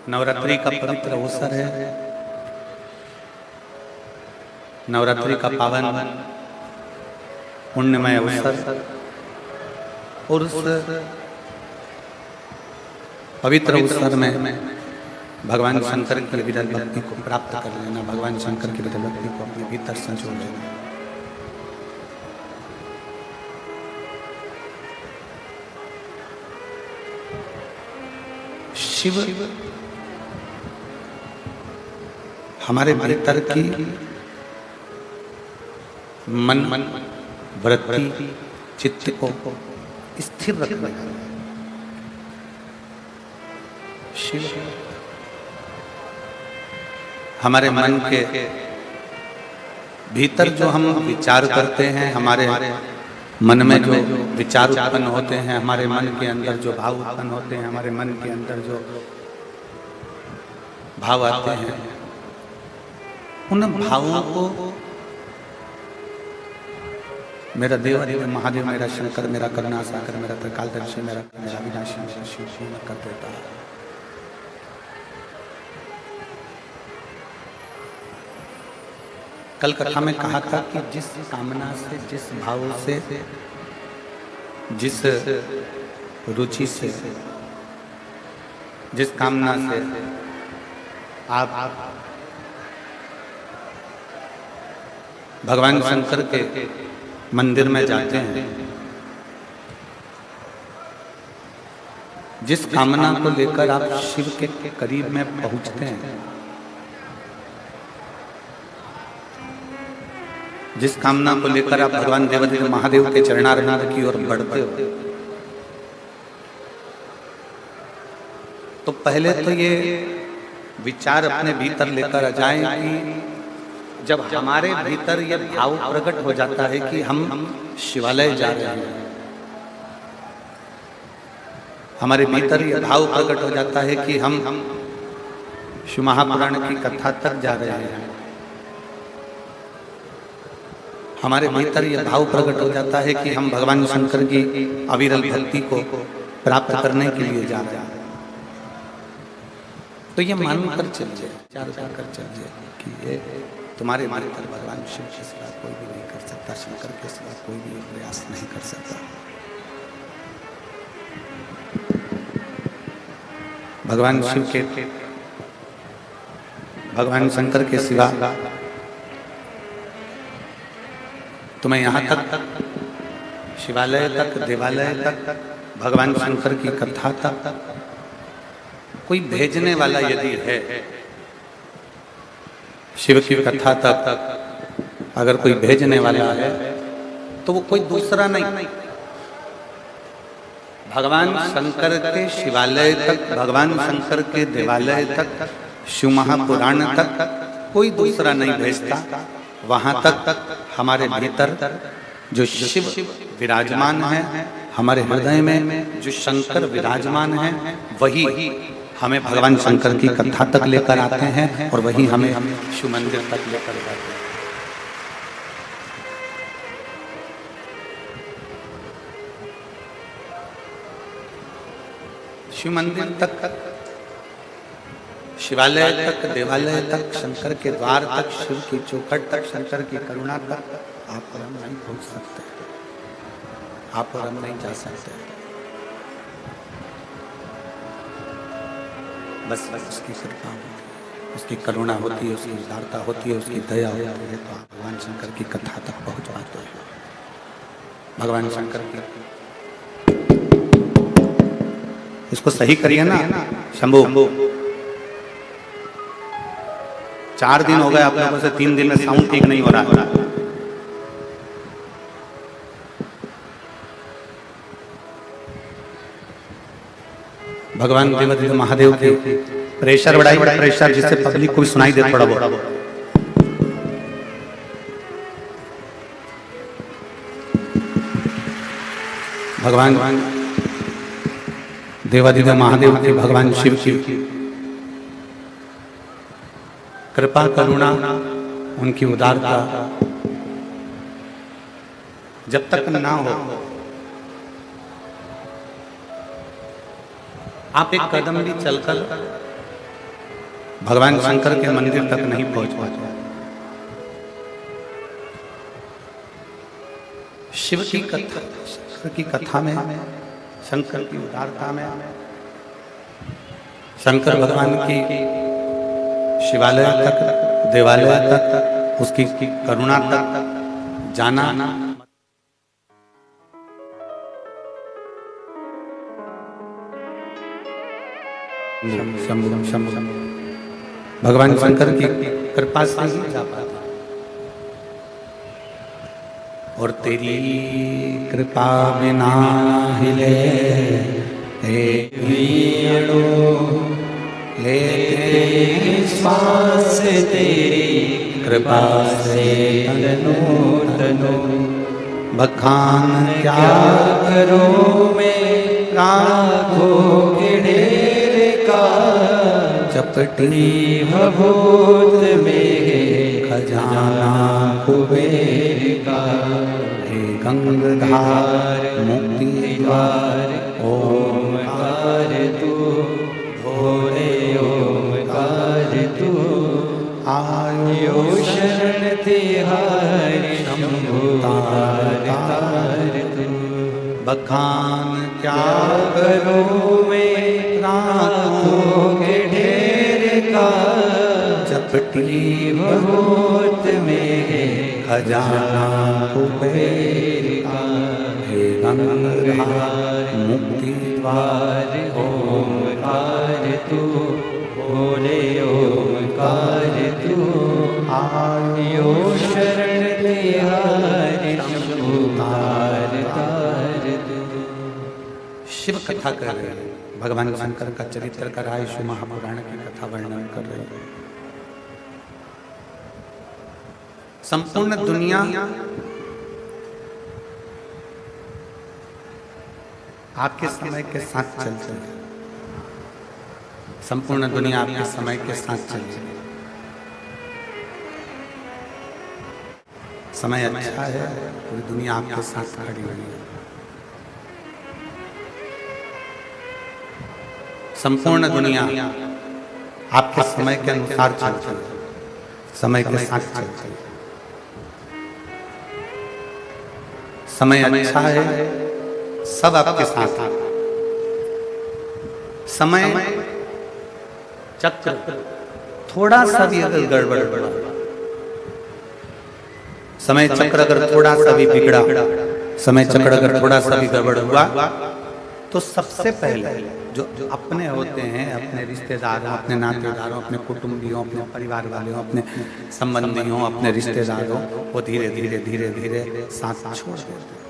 नवरात्रि का पवित्र अवसर है। नवरात्रि का पावन पुण्यमय अवसर और उस पवित्र अवसर में भगवान शंकर की विरल भक्ति को प्राप्त कर लेना, भगवान शंकर की विरल भक्ति को अपने भीतर संजो लेना। शिव हमारे भीतर की मन वृत्ति चित्त को स्थिर रखने वाला शिव हमारे मन के भीतर जो हम विचार करते हैं, हमारे मन में जो विचार उत्पन्न होते हैं, हमारे मन के अंदर जो भाव उत्पन्न होते हैं, हमारे मन के अंदर जो भाव आते हैं, उन भावों को मेरा देव देव महादेव, मेरा शंकर, मेरा करुणा सागर, मेरा त्रिकालदर्शी, मेरा विनाशी शिव पूर्ण कर देता है। कल कथा में कहा था कि जिस कामना से, जिस भाव से, जिस रुचि से, जिस कामना से आप भगवान शंकर के मंदिर में जाते हैं, जिस कामना को लेकर आप शिव के करीब में पहुंचते हैं, जिस कामना को लेकर आप भगवान देवदेव महादेव के चरणारविंद की ओर बढ़ते हो, तो पहले तो ये विचार अपने भीतर लेकर आ जाएं कि जब हमारे भीतर ये भाव प्रकट हो जाता है कि हम शिवालय जा रहे हैं, हमारे भीतर ये भाव प्रकट हो जाता है कि हम शिव महापुराण की कथा तक जा रहे हैं, हमारे भीतर यह भाव प्रकट हो जाता है कि हम भगवान शंकर की अविरल भक्ति को प्राप्त करने के लिए जा रहे हैं, तो ये मानकर चलिए, विचार कर चलिए कि ये तुम्हारे भीतर भगवान शिव के सिवा कोई भी नहीं कर सकता, शंकर के सिवा कोई भी प्रयास नहीं कर सकता। भगवान शिव के, भगवान शंकर के सिवा तुम्हें यहाँ तक, शिवालय तक, देवालय तक, भगवान शंकर की कथा तक कोई भेजने वाला यदि है, शिव की कथा तक अगर कोई भेजने वाला है तो वो कोई दूसरा नहीं, भगवान शंकर के शिवालय तक, भगवान शंकर के देवालय तक, शिव महापुराण तक कोई दूसरा नहीं भेजता। वहां तक हमारे भीतर जो शिव विराजमान है, हमारे हृदय में जो शंकर विराजमान है, वही हमें भगवान शंकर की कथा तक लेकर आते हैं और वही हमें शिव मंदिर तक लेकर जाते हैं। शिव मंदिर तक, शिवालय तक, देवालय तक, शंकर के द्वार तक, शिव की चौखट तक, शंकर की करुणा तक आप और हम नहीं पहुंच सकते, आप और हम नहीं जा सकते। बस उसकी कृपा होती है, उसकी करुणा होती है, उसकी उदारता होती है, उसकी दया होती है, तो आप भगवान शंकर की कथा तक पहुंच पाते हैं। भगवान शंकर की, इसको सही करिए ना शंभू। 4 दिन हो गए आप लोगों से, 3 दिन में साउंड ठीक नहीं हो रहा है। भगवान देवदेव महादेव के प्रेशर बढ़ाई, प्रेशर जिससे पब्लिक को भी सुनाई दे थोड़ा बहुत। भगवान देवादिदेव महादेव की, भगवान शिव की कृपा करुणा, उनकी उदारता जब तक ना हो, आप एक कदम भी चलकर भगवान शंकर के मंदिर तक नहीं पहुंच पाते। शिव की कथा, शंकर की कथा में, शंकर की उदारता में, शंकर भगवान की शिवालय तक, देवालय तक, उसकी करुणा तक जाना। भगवान शंकर की कृपा से ही जा पाता। और तेरी कृपा बिना हिले लेते श्वास तेरी कृपा से तनु बखान क्या करो मैं लाखों के ढेर का चपटी भभूत में खजाना कुबेर का। हे गंगाधार मुक्ति द्वार ओमकार तू, भोले ओमकार तू, आयो शरण तिहारी शंभु तार तू। बखान क्या करो मैं राखों के ढेर का चपटी भभूत में खजाना कुबेर का। हे गंगाधार मुक्ति द्वार ओमकार तू, भोले ओमकार तू, आयो शरण तिहारी शंभु तार तू। शिव कथा कर रहे हैं, भगवान शंकर का चरित्र कर रहा है, शिव महापुराण की कथा वर्णन कर रहे हैं। संपूर्ण दुनिया आपके समय के साथ चलती है। संपूर्ण दुनिया आपके समय के साथ चलती है। समय अच्छा है, पूरी दुनिया आपके साथ खड़ी हुई है। संपूर्ण दुनिया आपके समय के अनुसार चलती है, समय के साथ चलती है। समय अच्छा है, सब आपके साथ है। समय चक्र थोड़ा सा भी अगर गड़बड़ हुआ, समय चक्र अगर थोड़ा सा भी बिगड़ा, समय चक्र अगर थोड़ा सा भी गड़बड़ हुआ, तो सबसे पहले जो अपने होते हैं, अपने रिश्तेदारों, अपने नातेदारों, अपने कुटुंबियों, अपने परिवार वालों, अपने संबंधियों, अपने रिश्तेदारों, वो धीरे धीरे धीरे धीरे साथ छोड़ देते हैं,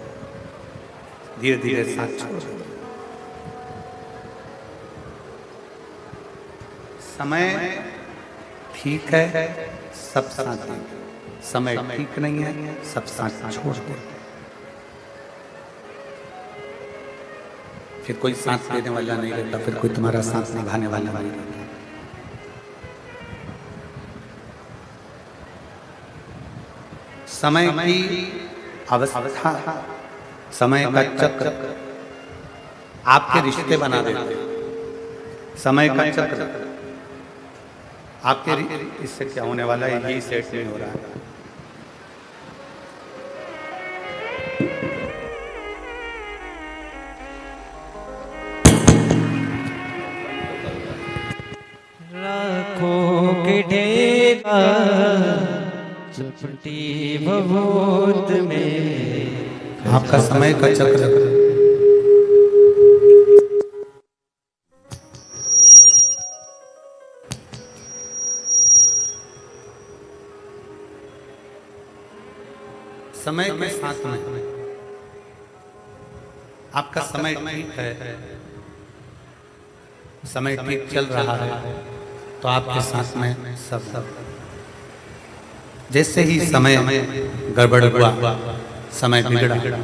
धीरे धीरे साथ छोड़ देते हैं। समय ठीक है, सब साथ देंगे। समय ठीक नहीं है, सब साथ छोड़ देंगे। फिर कोई साथ देने वाला नहीं रहता, फिर कोई तुम्हारा साथ निभाने वाला नहीं रहता। समय की अवस्था, समय का चक्र आपके रिश्ते बना देते हैं। समय का चक्र आपके, इससे क्या होने वाला है, यही सेट नहीं हो रहा है। लाखों के ढेर चपटी भभूत में आपका समय का चक्र समय के साथ में आपका समय ठीक है, समय ठीक चल रहा है, तो आपके साथ में सब जैसे ही समय गड़बड़ हुआ, समय बिगड़ा,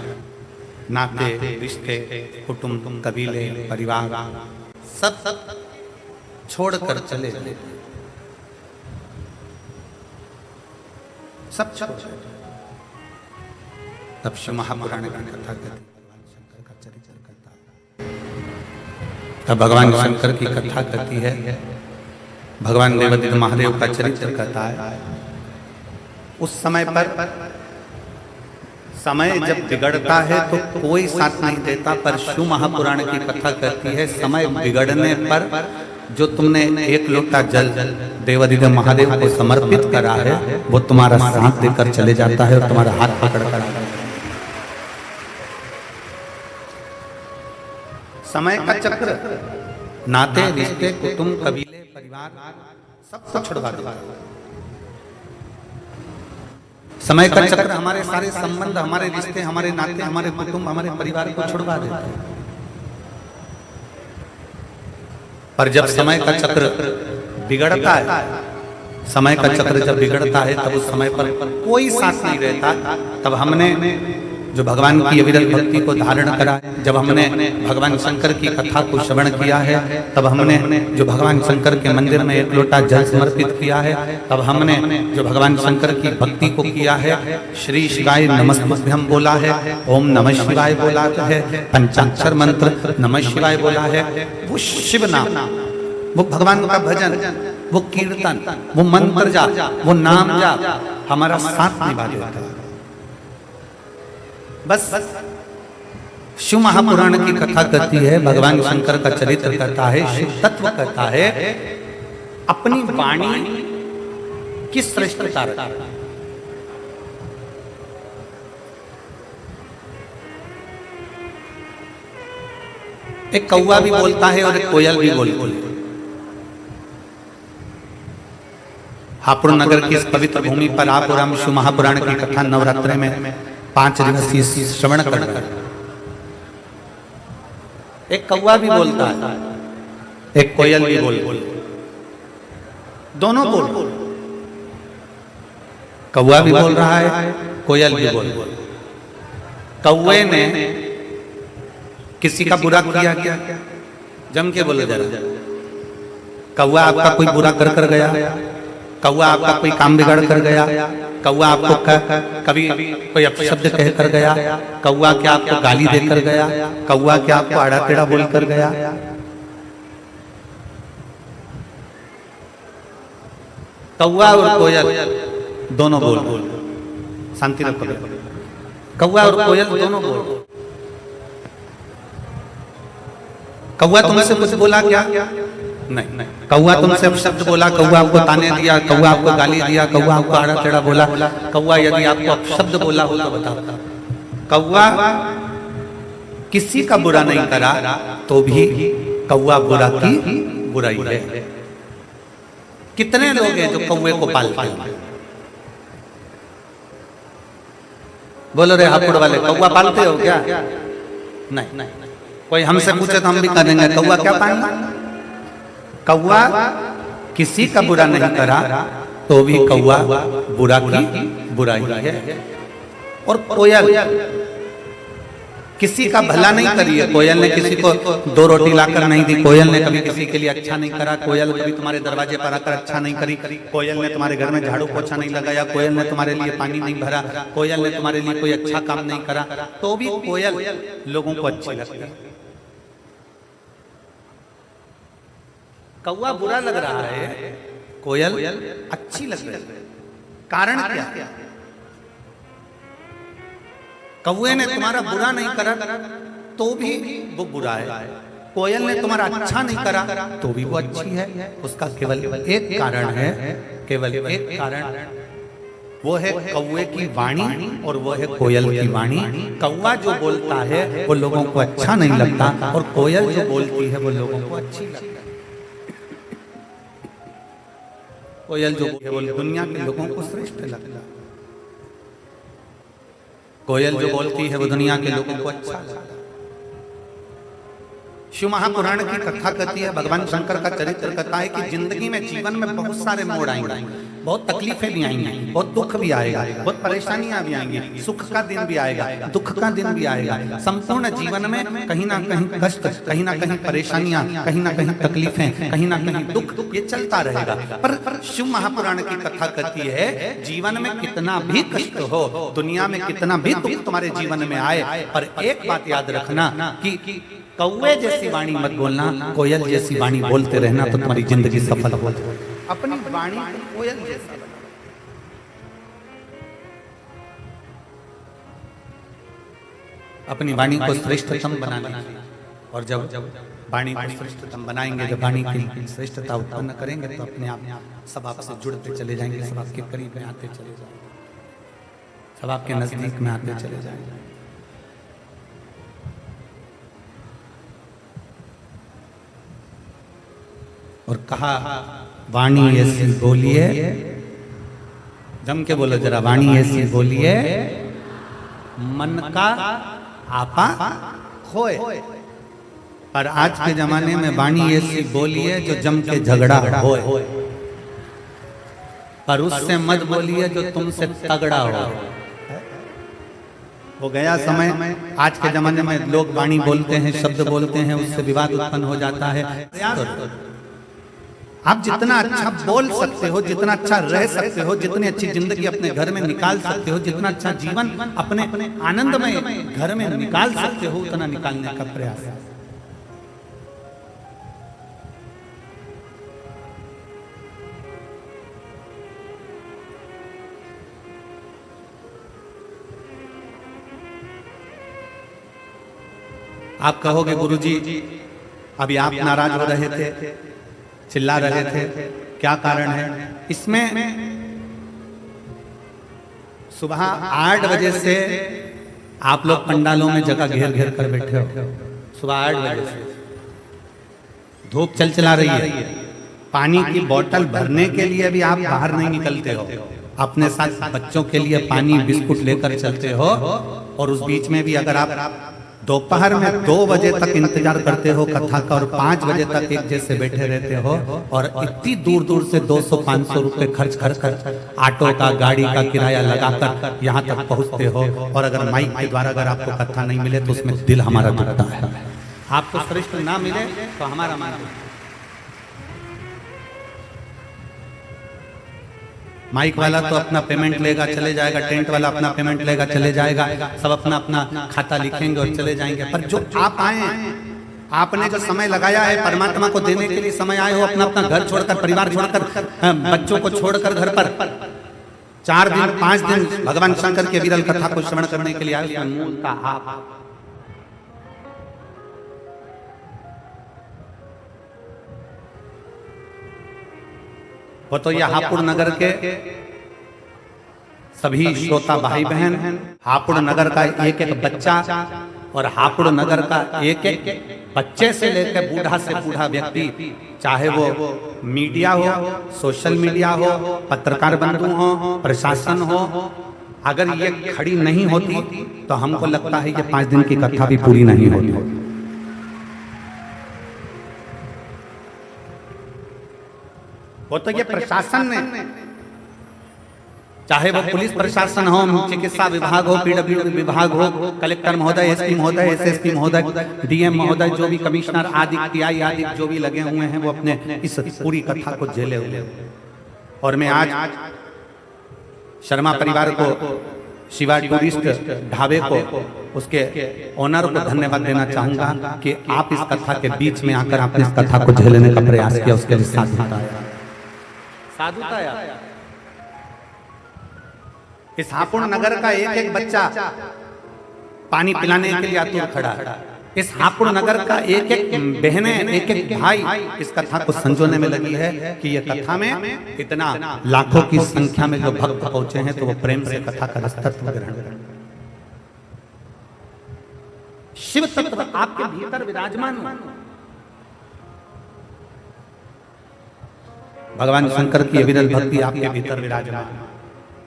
नाते रिश्ते कुटुंब कबीले परिवार सब छोड़कर चले गए, सब छोड़। तब शिव महापुराण की कथा करती, भगवान शंकर का चरित्र करता है। तब भगवान शंकर की कथा करती है भगवान देवादिदेव महादेव का चरित्र कहता है। उस समय पर समय जब बिगड़ता है तो कोई साथ नहीं देता, पर शिव महापुराण की कथा कहती है समय बिगड़ने पर जो तुमने एक लोटा जल देवादिदेव महादेव को समर्पित करा है वो तुम्हारा साथ देकर चले जाता है और तुम्हारा हाथ पकड़ कर आता है। समय का चक्र नाते रिश्ते कुटुंब कबीले परिवार सबको छुड़वा देता है। समय का चक्र हमारे सारे संबंध, हमारे रिश्ते, हमारे नाते, हमारे कुटुंब, हमारे परिवार को छुड़वा देता है। पर जब समय का चक्र बिगड़ता है, समय का चक्र जब बिगड़ता है तब उस समय पर कोई साथ नहीं रहता। तब हमने जो भगवान की अविरल भक्ति को धारण करा, जब हमने भगवान शंकर की कथा को श्रवण किया है, तब हमने जो भगवान शंकर के मंदिर में एक लोटा जल समर्पित किया है, तब हमने जो भगवान शंकर की भक्ति को किया है, श्री शिवाय नमस्तुभ्यं बोला है, ओम नमः शिवाय बोला है, पंचाक्षर मंत्र नमः शिवाय बोला है, वो शिव नाम, वो भगवान का भजन, वो कीर्तन, वो मंत्र जाप, वो नाम जाप हमारा साथ निभा देता है। बस शिव महापुराण की कथा कहती है, भगवान शंकर का चरित्र कहता है, शिव तत्व कहता है, अपनी वाणी की श्रेष्ठता रखता है। एक कौवा भी बोलता है और एक कोयल भी बोलती है। हापुड़ नगर की इस पवित्र भूमि पर आप और हम शिव महापुराण की कथा नवरात्रि में 5 दिवसीय श्रवण कर रहे हैं। एक कौवा भी बोलता है, एक कोयल भी बोलती है, दोनों बोल, कौवा भी बोल रहा है, कोयल भी बोल रही है। कौवे ने किसी का बुरा किया क्या? जम के बोले जरा। कौवा आपका कोई बुरा कर गया? कौवा आपका कोई काम बिगाड़ कर गया? कौवा आपको कभी कोई अपशब्द कह कर गया? कौवा क्या आपको गाली देकर गया? कौवा क्या आपको आड़ा टेढ़ा बोल कर गया? कौवा और कोयल दोनों बोल, शांति रखो। कौवा और कोयल दोनों बोल। कौवा तुमसे कुछ बोला क्या? नहीं। कौवा तुमसे शब्द बोला, कौवा आपको ताने दिया, कौवा आपको गाली दिया, कौवा आपको आड़ा टेढ़ा बोला। कौवा यदि आपको अपशब्द बोला हो तो बताओ। कौवा किसी का बुरा नहीं करा तो भी कौवा बुरा की बुराई है। कितने लोग हैं जो कौवे को पालते हैं? बोलो रे हापुड़ वाले, कौवा पालते हो क्या? नहीं। कोई हमसे पूछे तो हम भी कह देंगे कौवा क्या पालेंगे? कौवा किसी का बुरा नहीं करा तो भी कौवा बुरा की बुराई है। और कोयल किसी का भला नहीं करी है। कोयल ने किसी को 2 रोटी लाकर नहीं दी, कोयल ने कभी किसी के लिए अच्छा नहीं करा, कोयल कभी तुम्हारे दरवाजे पर आकर अच्छा नहीं करी, कोयल ने तुम्हारे घर में झाड़ू पोछा नहीं लगाया, कोयल ने तुम्हारे लिए पानी नहीं भरा, कोयल ने तुम्हारे लिए कोई अच्छा काम नहीं करा, तो भी कोयल लोगों को अच्छी लगती है। कौवा बुरा लग रहा है, कोयल अच्छी लग रही है। कारण क्या? कौवे ने तुम्हारा बुरा नहीं करा तो भी वो बुरा है, कोयल ने तुम्हारा अच्छा नहीं करा तो भी वो अच्छी है। उसका केवल एक कारण है, केवल एक कारण, वो है कौवे की वाणी और वो है कोयल की वाणी। कौवा जो बोलता है वो लोगों को अच्छा नहीं लगता और कोयल जो बोलती है वो लोगों को अच्छी लगती है। कोयल जो है वो दुनिया के लोगों को श्रेष्ठ लगता है। कोयल जो बोलती है वो दुनिया के लोगों को अच्छा लगता है। शिव महापुराण की कथा कहती है, भगवान शंकर का चरित्र कहता है कि जिंदगी में, जीवन में बहुत सारे मोड़ आएंगे, बहुत तकलीफें भी आएंगी, बहुत दुख भी आएगा, बहुत परेशानियां भी आएंगी, सुख का दिन भी आएगा, दुख का दिन भी आएगा। संपूर्ण जीवन में कहीं ना कहीं कष्ट, कहीं ना कहीं परेशानियां, कहीं ना कहीं तकलीफें, कहीं ना कहीं दुख, ये चलता रहेगा। पर शिव महापुराण की कथा कहती है जीवन में कितना भी कष्ट हो, दुनिया में कितना भी दुख तुम्हारे जीवन में आए, पर एक बात याद रखना कि कौवे जैसी वाणी मत बोलना, कोयल जैसी वाणी बोलते रहना तो तुम्हारी जिंदगी सफल हो जाएगी। अपनी वाणी को कोयल जैसा बनाओ। अपनी वाणी को श्रेष्ठतम बना लीजिए, और जब वाणी को श्रेष्ठतम बनाएंगे, जब वाणी की श्रेष्ठता उत्पन्न करेंगे तो अपने आप सब आपसे जुड़ते चले जाएंगे, सब आपके करीब में आते चले जाएंगे, सब आपके नजदीक में आते चले जाएंगे। और कहा वाणी ऐसी बोलिए, जम के बोलो जरा, वाणी ऐसी बोलिए मन का आपा खोए। पर आज के जमाने में वाणी ऐसी बोलिए जो जम के झगड़ा होए, पर उससे मत बोलिए जो तुमसे तगड़ा हो गया समय। आज के जमाने में लोग वाणी बोलते हैं, शब्द बोलते हैं, उससे विवाद उत्पन्न हो जाता है। आप जितना अच्छा बोल सकते हो, जितना अच्छा रह सकते हो, जितनी अच्छी जिंदगी अपने घर में निकाल सकते हो, जितना अच्छा जीवन अपने आनंदमय घर में निकाल सकते हो, उतना निकालने का प्रयास है। आप कहोगे गुरुजी अभी आप नाराज हो रहे थे, चिल्ला रहे थे, क्या कारण है? इसमें सुबह 8 बजे से आप लोग पंडालों में जगह घेर घेर कर बैठे हो। सुबह 8 बजे से धूप चला रही है, पानी की बोतल भरने के लिए भी आप बाहर नहीं निकलते हो, अपने साथ बच्चों के लिए पानी बिस्कुट लेकर चलते हो, और उस बीच में भी अगर आप दोपहर में 2 बजे तक इंतजार करते हो कथा का, और 5 बजे तक एक जैसे बैठे रहते हो, और इतनी दूर दूर से 200-500 रुपए खर्च कर ऑटो का, गाड़ी का किराया लगाकर यहाँ तक पहुँचते हो, और अगर माइक के द्वारा अगर आपको कथा नहीं मिले तो उसमें दिल हमारा दुखता है। आपको श्रेष्ठ ना मिले तो हमारा मान। माइक वाला तो अपना पेमेंट लेगा चले जाएगा, टेंट वाला अपना पेमेंट लेगा चले जाएगा, सब अपना अपना खाता लिखेंगे और चले जाएंगे। पर जो आप आए, आपने जो समय लगाया है परमात्मा को देने के लिए समय आए हो, अपना अपना घर छोड़कर, परिवार छोड़कर, बच्चों को छोड़कर घर पर 4 दिन 5 दिन भगवान शंकर के विरल कथा को श्रवण करने के लिए आए, मूल का आप। वो तो यह हापुड़ नगर के सभी श्रोता भाई बहन, हापुड़ नगर का एक एक बच्चा, और हापुड़ नगर का एक एक बच्चे से लेकर बूढ़ा से बूढ़ा व्यक्ति, चाहे वो मीडिया हो, सोशल मीडिया हो, पत्रकार बंधु हो, प्रशासन हो, अगर ये खड़ी नहीं होती तो हमको लगता है ये 5 दिन की कथा भी पूरी नहीं होती। वो तो ये प्रशासन ने, चाहे वो पुलिस प्रशासन हो, चिकित्सा विभाग हो, पीडब्ल्यूडी विभाग हो, कलेक्टर महोदय, एसपी महोदय, एसएसपी महोदय, डीएम महोदय, जो भी कमिश्नर आदि टीआई आदि जो भी लगे हुए हैं, वो अपने इस पूरी कथा को झेले हुए। और मैं आज शर्मा परिवार को, शिवा टूरिस्ट ढाबे को, उसके ओनर को धन्यवाद देना चाहूंगा कि आप इस कथा के बीच में आकर आपने इस कथा को झेलने का प्रयास किया, उसके लिए साधुता आया। इस हापुड़ नगर का एक एक बच्चा पानी पिलाने के लिए आतुर खड़ा है। इस हापुड़ नगर का एक एक बहने, एक एक भाई इस कथा को संजोने में लगी है कि ये कथा में इतना लाखों की संख्या में जो भक्त पहुंचे हैं, तो वो प्रेम से कथा का रसतत्व ग्रहण करें। शिव तत्व आपके भीतर विराजमान हो। भगवान शंकर की विरल भक्ति आपके भीतर विराजमान,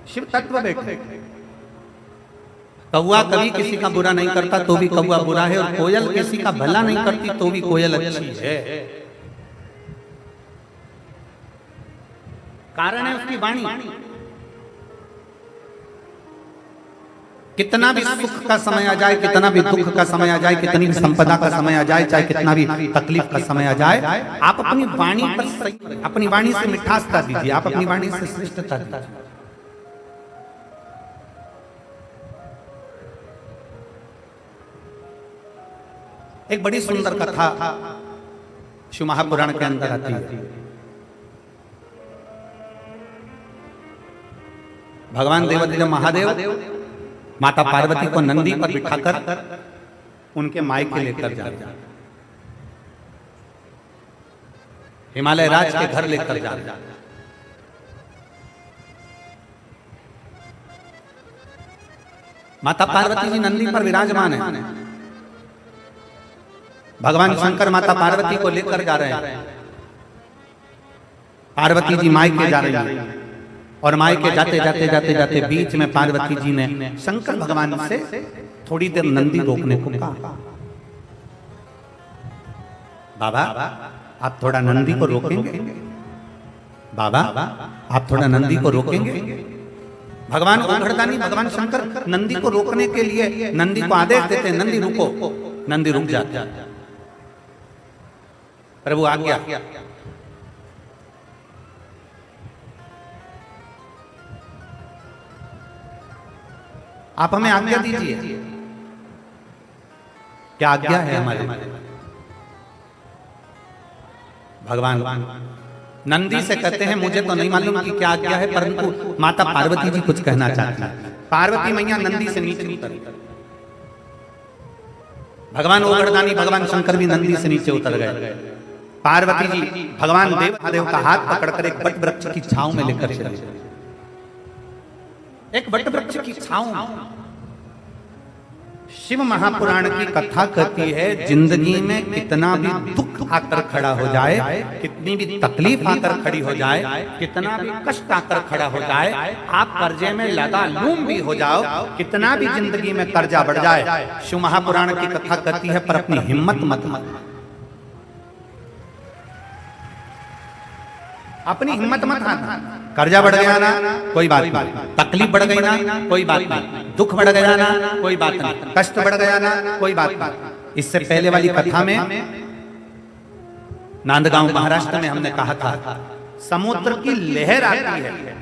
शिव तत्व बैठे। कौआ कभी किसी का बुरा नहीं करता तो भी कौआ बुरा है, और कोयल किसी का भला नहीं करती तो भी कोयल अच्छी है। कारण है उसकी वाणी। कितना भी सुख का समय आ जाए, कितना भी दुख का समय आ जाए, कितनी भी संपदा का समय आ जाए, चाहे कितना भी तकलीफ का समय आ जाए, आप अपनी वाणी पर, अपनी वाणी से मिठासता दीजिए, आप अपनी वाणी से श्रेष्ठता दीजिए। एक बड़ी सुंदर कथा शिव महापुराण के अंदर आती है। भगवान देवादिदेव महादेव माता पार्वती को नंदी पर बिठाकर उनके मायके लेकर जा रहे, हिमालय राज के घर लेकर जा रहे। माता पार्वती जी नंदी पर विराजमान है। भगवान शंकर माता पार्वती को लेकर जा रहे हैं। पार्वती जी मायके जा रही हैं और मायके जाते जाते जाते जाते बीच में पार्वती जी ने शंकर भगवान से थोड़ी देर नंदी रोकने को कहा। बाबा आप थोड़ा नंदी को रोकेंगे? बाबा आप थोड़ा नंदी को रोकेंगे? भगवान ओघड़दानी भगवान शंकर नंदी को रोकने के लिए नंदी को आदेश देते, नंदी रुको। नंदी रुक जाता, प्रभु आज्ञा। आप हमें आज्ञा दीजिए। क्या आज्ञा है हमारे? भगवान नंदी से कहते हैं मुझे तो नहीं मालूम कि क्या आज्ञा है, परंतु माता पार्वती जी कुछ कहना चाहती है। पार्वती मैया नंदी से नीचे उतरी। भगवान ओघड़दानी भगवान शंकर भी नंदी से नीचे उतर गए। पार्वती जी भगवान देवादेव का हाथ पकड़कर एक बट वृक्ष की छांव में लेकर चले। एक बट वृक्ष की छांव। शिव महापुराण की कथा कहती है जिंदगी में कितना भी दुख आकर खड़ा हो जाए, कितनी भी तकलीफ आकर खड़ी हो जाए, कितना भी कष्ट आकर खड़ा हो जाए, आप कर्जे में लगालूम भी हो जाओ, कितना भी जिंदगी में कर्जा बढ़ जाए, शिव महापुराण की कथा कहती है पर अपनी हिम्मत मत अपनी हिम्मत मत हारना। कर्जा बढ़ गया ना कोई बात नहीं, तकलीफ बढ़ गई ना कोई बात नहीं, दुख बढ़ गया ना कोई बात नहीं, कष्ट बढ़ गया ना कोई बात नहीं। इससे पहले वाली कथा में नांदगांव महाराष्ट्र में हमने कहा था समुद्र की लहर आती है।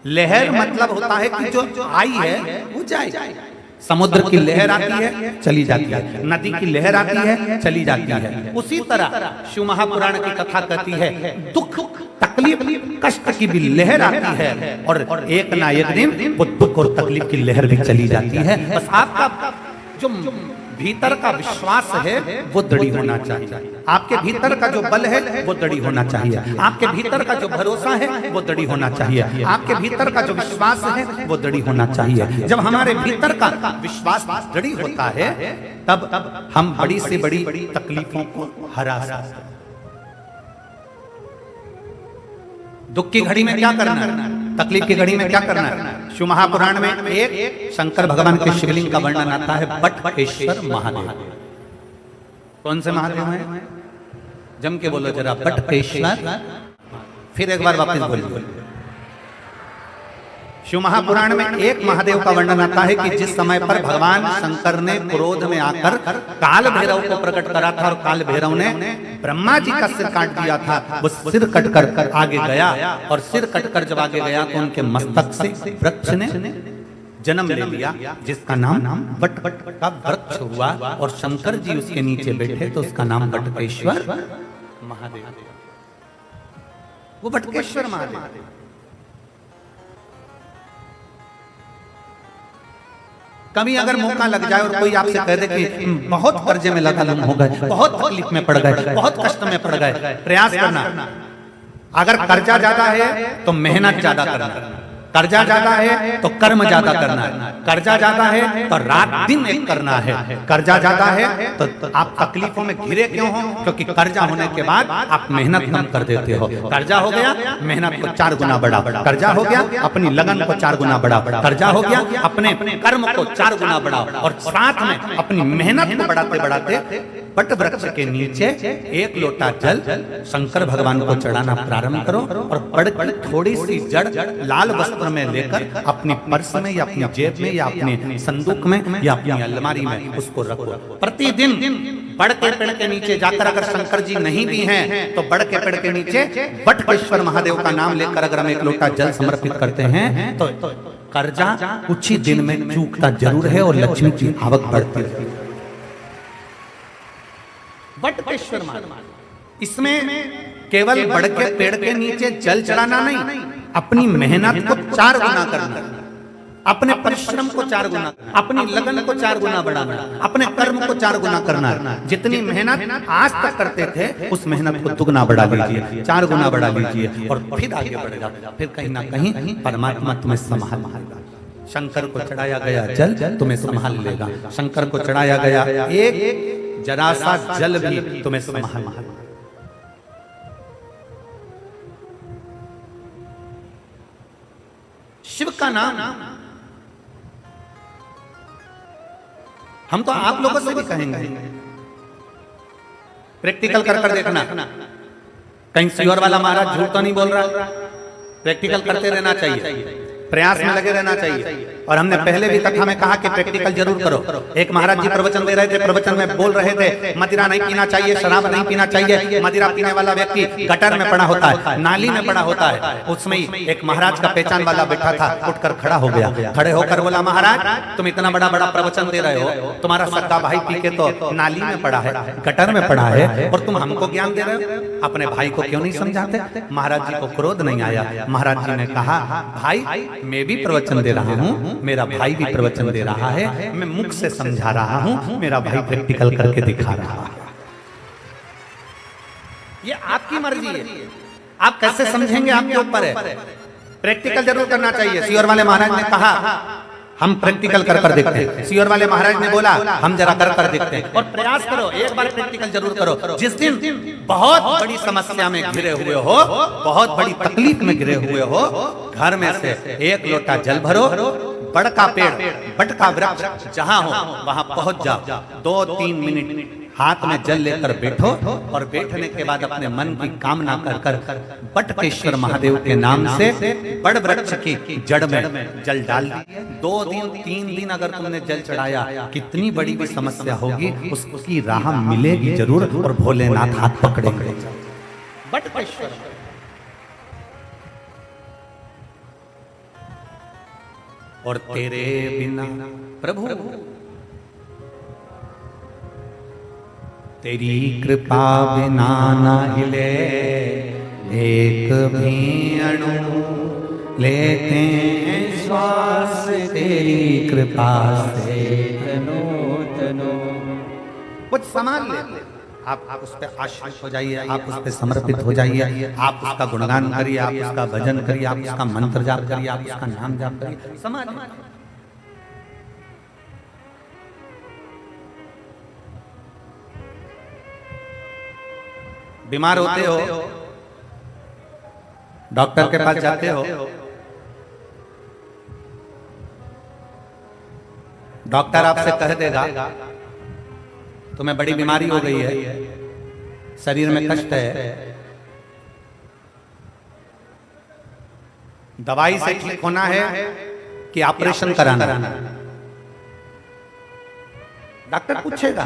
लहर मतलब होता है कि जो आई है वो जाए। समुद्र की लहर आती है चली जाती है, नदी की लहर आती है चली जाती है। उसी तरह शिव महापुराण की कथा कहती है दुख तकलीफ कष्ट की भी लहर आती है और एक ना एक दिन वो दुख और तकलीफ की लहर भी चली जाती है। बस आपका जो भीतर का विश्वास है वो दृढ़ होना चाहिए, आपके भीतर का जो बल है वो दृढ़ होना चाहिए, आपके भीतर का जो भरोसा है वो दृढ़ होना चाहिए, आपके भीतर का जो विश्वास है वो दृढ़ होना चाहिए। जब हमारे भीतर का विश्वास दृढ़ होता है तब हम बड़ी से बड़ी तकलीफों को हरा सकते हैं। दुख की घड़ी में क्या करना है, तकलीफ की घड़ी में क्या करना है? शिव महापुराण में एक शंकर भगवान के शिवलिंग का वर्णन आता है, बटकेश्वर महादेव। कौन से महादेव हैं? जम के बोलो जरा, बटकेश्वर। फिर एक बार वापस बोलिए। शिव महापुराण में एक महादेव का वर्णन आता है कि जिस समय पर भगवान शंकर ने क्रोध में आकर काल भैरव को प्रकट करा था और काल भैरव ने ब्रह्मा जी का सिर काट दिया था, वो सिर कटकर आगे गया और सिर कटकर जब आगे गया तो उनके मस्तक से वृक्ष ने जन्म ले लिया जिसका नाम बट का वृक्ष हुआ और शंकर जी उसके नीचे बैठे तो उसका नाम बटकेश्वर महादेव। वो बटकेश्वर महादेव। कभी अगर मौका लग जाए और कोई आपसे कह दे कि बहुत कर्जे में लगा हो गए, बहुत तकलीफ में पड़ गए, बहुत कष्ट में पड़ गए, प्रयास करना। अगर कर्जा ज्यादा है तो मेहनत ज्यादा करना, कर्जा ज्यादा है तो कर्म ज्यादा करना है, कर्जा ज्यादा है तो रात दिन एक करना है, कर्जा ज्यादा है तो आप तकलीफों में घिरे क्यों हो? क्योंकि कर्जा होने के बाद आप मेहनत कम कर देते हो। कर्जा हो गया मेहनत को 4 गुना बढ़ा, कर्जा हो गया अपनी लगन को 4 गुना बढ़ा, कर्जा हो गया अपने कर्म को 4 गुना बढ़ाओ और साथ में अपनी मेहनत को बढ़ाते बढ़ाते बट वृक्ष के नीचे 1 लोटा जल शंकर भगवान को चढ़ाना प्रारंभ करो और बड़ की थोड़ी सी जड़ लाल वस्त्र में लेकर अपनी पर्स में या अपनी जेब में या अपने संदूक में या अपनी अलमारी में उसको रखो। प्रतिदिन बड़ के पेड़ के नीचे जाकर अगर शंकर जी नहीं भी हैं तो बड़ के पेड़ के नीचे बटकेश्वर महादेव का नाम लेकर अगर हम 1 लोटा जल समर्पित करते हैं तो कर्जा कुछ ही दिन में चूकता जरूर है और लक्ष्मी की आवक बढ़ती है। बटकेश्वर मार्ग। इसमें केवल बड़ के पेड़ के नीचे जल चढ़ाना नहीं, अपनी मेहनत को 4 गुना करना, अपने परिश्रम को 4 गुना, अपनी लगन को 4 गुना बढ़ाना, अपने कर्म को 4 गुना करना। जितनी मेहनत आज तक करते थे उस मेहनत को दुगना बढ़ा लीजिए, 4 गुना बढ़ा लीजिए और फिर आगे बढ़ेगा। फिर कहीं ना कहीं परमात्मा तुम्हें संभाल लेगा। शंकर को चढ़ाया गया जल तुम्हें संभाल लेगा। शंकर को चढ़ाया गया एक जरा सा जल भी तुम्हें संभाल लेगा। शिव का नाम हम तो आप लोगों से भी कहेंगे, प्रैक्टिकल कर देखना। कहीं सियोर वाला महाराज झूठ तो नहीं बोल रहा। प्रैक्टिकल करते रहना चाहिए, प्रयास में लगे रहना चाहिए। और हमने पहले भी कथा में कहा कि प्रैक्टिकल जरूर करो। एक महाराज जी प्रवचन दे रहे थे, प्रवचन में बोल रहे थे मदिरा नहीं पीना चाहिए, शराब नहीं पीना चाहिए। मदिरा पीने वाला व्यक्ति गटर में पड़ा होता है, नाली में पड़ा होता है। उसमें एक महाराज का पहचान वाला बैठा था, उठकर खड़ा हो गया। खड़े होकर बोला, महाराज तुम इतना बड़ा बड़ा प्रवचन दे रहे हो, तुम्हारा सगा भाई पी के तो नाली में पड़ा है, गटर में पड़ा है, और तुम हमको ज्ञान दे रहे हो, अपने भाई को क्यों नहीं समझाते? महाराज जी को क्रोध नहीं आया। महाराज जी ने कहा, भाई मैं भी प्रवचन दे रहा हूँ, मेरा भाई भी प्रवचन दे रहा है, मैं मुख से समझा रहा हूँ, मेरा भाई प्रैक्टिकल करके दिखा रहा है। ये आपकी मर्जी है, आप कैसे समझेंगे आपके ऊपर है। प्रैक्टिकल जरूर करना चाहिए। सियोर वाले महाराज ने कहा हम प्रैक्टिकल कर देखते हैं। सियोर वाले महाराज ने बोला हम जरा कर देखते हैं। और प्रयास करो, एक बार प्रैक्टिकल जरूर करो। जिस दिन बहुत बड़ी समस्या में घिरे हुए हो, बहुत बड़ी तकलीफ में घिरे हुए हो, घर में से 1 लोटा जल भरो, बड़ का पेड़, बट का वृक्ष जहां हो वहां पहुंच जाओ, 2-3 मिनट हाथ में जल लेकर बैठो, और बैठने के बाद अपने मन की कामना कर बटकेश्वर महादेव के नाम से बड़ वृक्ष की जड़ में जल डाल दिए। 2 दिन 3 दिन अगर तुमने जल चढ़ाया, कितनी बड़ी भी समस्या होगी उसकी राह मिलेगी जरूर, और भोलेनाथ हाथ पकड़ेंगे। बटकेश्वर और तेरे बिना प्रभु तेरी कृपा बिना ना हिले एक भी अणु, लेते हैं श्वास तेरी कृपा से तनो तनो। कुछ सामान ले, आप उस पर आश्रित हो जाइए, आप उस पर समर्पित हो जाइए, आप उसका गुणगान करिए, आप उसका भजन करिए, आप उसका मंत्र जाप करिए, आप उसका नाम जाप करिए। सामान बीमार होते हो, डॉक्टर के पास जाते हो, डॉक्टर आपसे कह देगा तुम्हें बड़ी बीमारी हो गई है, शरीर में कष्ट है, दवाई से ठीक होना है कि ऑपरेशन कराना। डॉक्टर पूछेगा,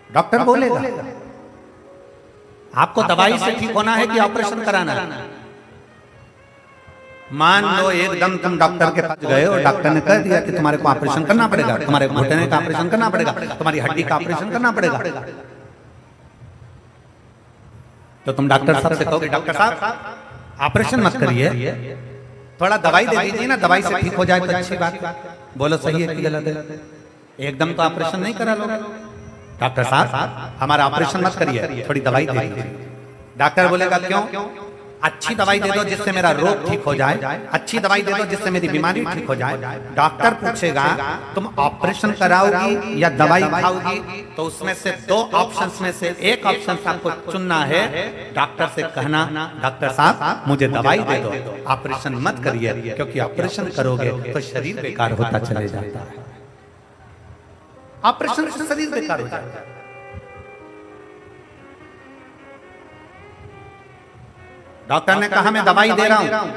डॉक्टर बोलेगा आपको दवाई से ठीक होना है कि ऑपरेशन कराना है। मान लो एकदम तुम डॉक्टर के पास गए और डॉक्टर ने कह दिया कि तुम्हारे को ऑपरेशन करना पड़ेगा, तुम्हारे घुटने का ऑपरेशन करना पड़ेगा, तुम्हारी हड्डी का ऑपरेशन करना पड़ेगा, तो तुम डॉक्टर साहब से कहोगे डॉक्टर साहब ऑपरेशन मत करिए, थोड़ा दवाई दे दीजिए ना, दवाई से ठीक हो जाए तो अच्छी बात। बोलो सही है कि गलत है? एकदम तो ऑपरेशन नहीं करा लो। डॉक्टर साहब हमारा ऑपरेशन मत करिए, थोड़ी दवाई दे दीजिए। डॉक्टर बोलेगा क्यों? अच्छी दवाई दे दो जिससे मेरा रोग ठीक हो जाए, अच्छी दवाई दे दो जिससे मेरी बीमारी ठीक हो जाए। डॉक्टर पूछेगा तुम ऑपरेशन कराओगी या दवाई खाओगी, तो उसमें से 2 ऑप्शंस में से एक ऑप्शन आपको चुनना है। डॉक्टर से कहना डॉक्टर साहब मुझे दवाई दे दो, ऑपरेशन मत करिए, क्योंकि ऑपरेशन करोगे तो शरीर बेकार होता चले जाता है। ऑपरेशन से शरीर बेकार हो जाता है। डॉक्टर ने कहा मैं दवाई दे रहा हूं,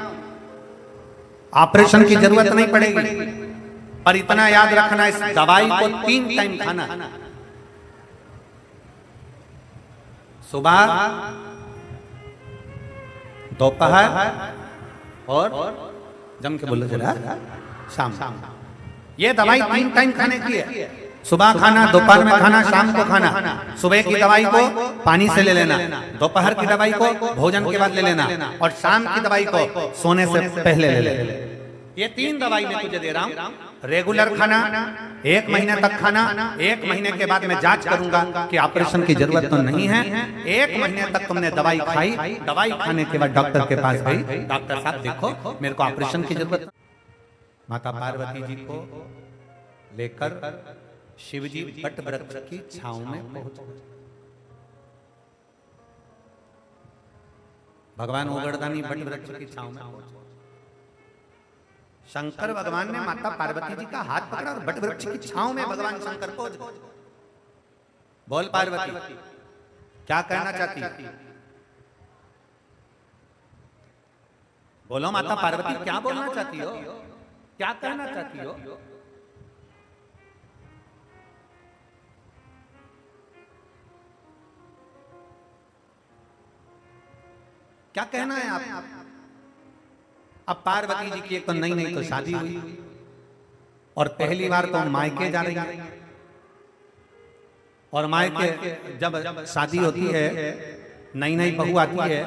ऑपरेशन की जरूरत नहीं पड़ेगी, पर इतना याद रखना इस दवाई को 3 टाइम खाना, सुबह, दोपहर और जम के बोलो जरा शाम। ये दवाई 3 टाइम खाने की है। सुबह खाना, दोपहर में खाना, शाम को खाना। सुबह की दवाई को पानी से ले लेना, दोपहर की दवाई को भोजन के बाद ले लेना, और शाम की दवाई को सोने से पहले ले लेना। ये 3 दवाई मैं तुझे दे रहा हूँ। रेगुलर खाना, 1 महीने तक खाना, 1 महीने के बाद मैं जांच करूंगा कि ऑपरेशन की जरूरत तो नहीं है। 1 महीने तक तुमने दवाई खाई, दवाई खाने के बाद डॉक्टर के पास गई, डॉक्टर साहब देखो मेरे को ऑपरेशन की जरूरत। माता पार्वती जी को लेकर शिव जी बट वृक्ष की छांव में पहुंचे। भगवान ओगड़दानी बट वृक्ष की छांव में पहुंचे। शंकर भगवान ने माता पार्वती जी का हाथ पकड़ा और बट वृक्ष की छांव में भगवान शंकर को। बोल पार्वती, क्या कहना चाहती? बोलो माता पार्वती, क्या बोलना चाहती हो? क्या कहना चाहती हो? क्या कहना है आप? अब पार्वती जी की एक तो नई तो शादी हुई, और पहली बार तो मायके जा रही है। और मायके जब शादी होती है, नई बहू आती है,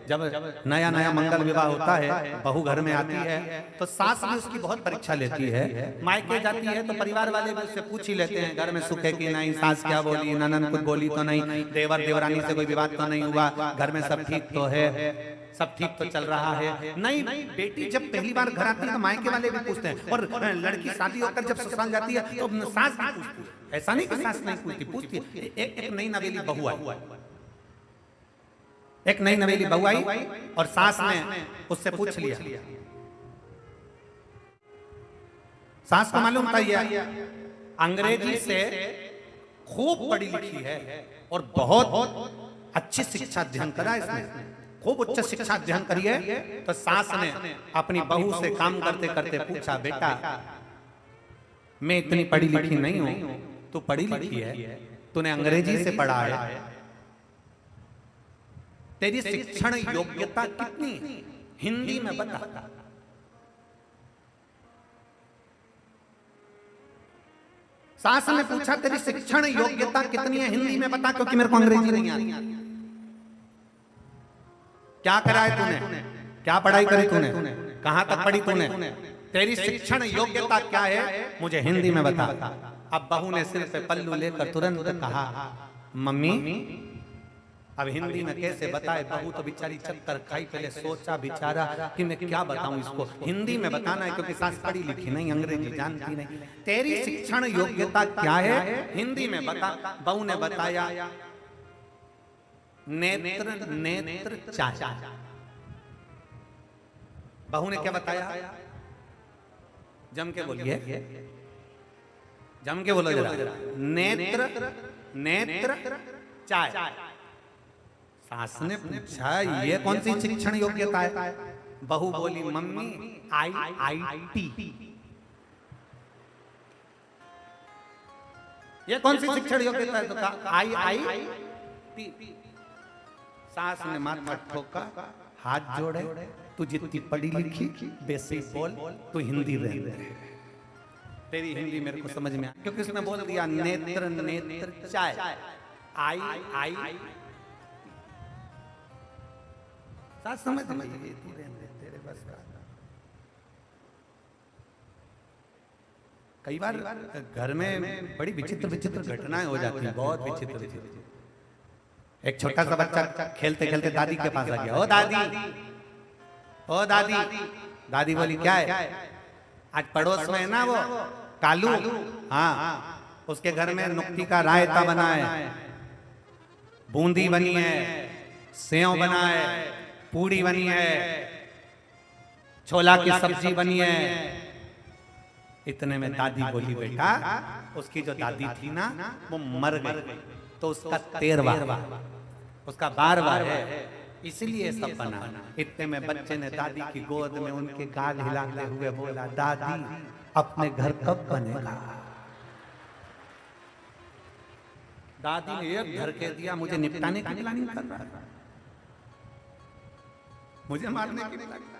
जब नया मंगल विवाह होता है, बहू घर में आती है तो सास भी उसकी बहुत परीक्षा लेती है। मायके जाती है तो परिवार वाले भी उससे पूछ ही लेते हैं घर में सुख है कि नहीं, सास क्या बोली, ननद कुछ बोली तो नहीं, देवर देवरानी से कोई विवाद तो नहीं हुआ, घर में सब ठीक तो है, सब ठीक तो चल रहा है। नहीं, बेटी जब पहली बार घर आती है तो मायके वाले भी पूछते हैं, और लड़की शादी होकर जब ससुराल जाती है तो सास भी पूछती है। ऐसा नहीं कि सास नहीं पूछती है। एक नई नवेली बहू आई, एक नई नवेली बहू आई और सास ने उससे पूछ लिया। सास को मालूम था ये अंग्रेजी से खूब पढ़ी लिखी है और बहुत अच्छी शिक्षा अध्ययन करा, इसने खूब उच्च शिक्षा अध्ययन करी है। तो सास ने अपनी बहू से काम करते करते पूछा, बेटा मैं इतनी पढ़ी लिखी नहीं हूं, तू पढ़ी लिखी है, तूने अंग्रेजी से पढ़ा है, तेरी शिक्षण योग्यता कितनी है, हिंदी में बता। सास ने पूछा तेरी शिक्षण योग्यता कितनी है, हिंदी में बता, क्योंकि मेरे को अंग्रेजी नहीं आती। क्या करा है तूने, क्या पढ़ाई करी तूने, कहां तक पढ़ी तूने, तेरी शिक्षण योग्यता क्या है, मुझे हिंदी में बता। अब बहू ने सिर पे पल्लू लेकर तुरंत कहा, मम्मी अब हिंदी में कैसे बताए। बहू तो बेचारी चक्कर खाई, पहले सोचा बेचारा कि मैं क्या बताऊं इसको, हिंदी में बताना है क्योंकि सास पढ़ी लिखी नहीं, अंग्रेजी जानती नहीं। तेरी शिक्षण योग्यता क्या है, हिंदी में बता। बहू ने बताया, नेत्र चाचा। बहू ने क्या बताया, जम के बोलिए, जम के बोलो जरा, नेत्र चाय। सास ने पूछा ये कौन सी शिक्षण योग्यता है। बहू बोली, मम्मी IIT। ये कौन सी शिक्षण योग्यता है, तो कहा IIT। सास ने माथा ठोका, हाथ जोड़े, तू जितनी पढ़ी लिखी बेसी बोल, तू हिंदी रहने दे, तेरी हिंदी मेरे को समझ में आ, क्योंकि उसने बोल दिया नेत्र चाय I। सास समझ में तेरे बस का। कई बार घर में बड़ी विचित्र घटनाएं हो जाती हैं, बहुत विचित्र। एक छोटा सा बच्चा खेलते खेलते दादी के पास आ गया, ओ दादी, ओ दादी। दादी बोली, क्या है? आज पड़ोस में है ना वो कालू, हाँ, उसके घर में नुक्ती का रायता बना है, बूंदी बनी है, सेव बना है, पूड़ी बनी है, छोला की सब्जी बनी है। इतने में दादी बोली, बेटा उसकी जो दादी थी ना वो मर गई, तो उसका 13वां, उसका 12वां है, इसलिए सब बना। इतने में बच्चे ने दादी की गोद में उनके गाल हिलाते हुए बोला, दादी अपने घर कब बनेगा। दादी ने एक घर के दिया, मुझे निपटाने की प्लानिंग कर रहा है, मुझे मारने की प्लानिंग।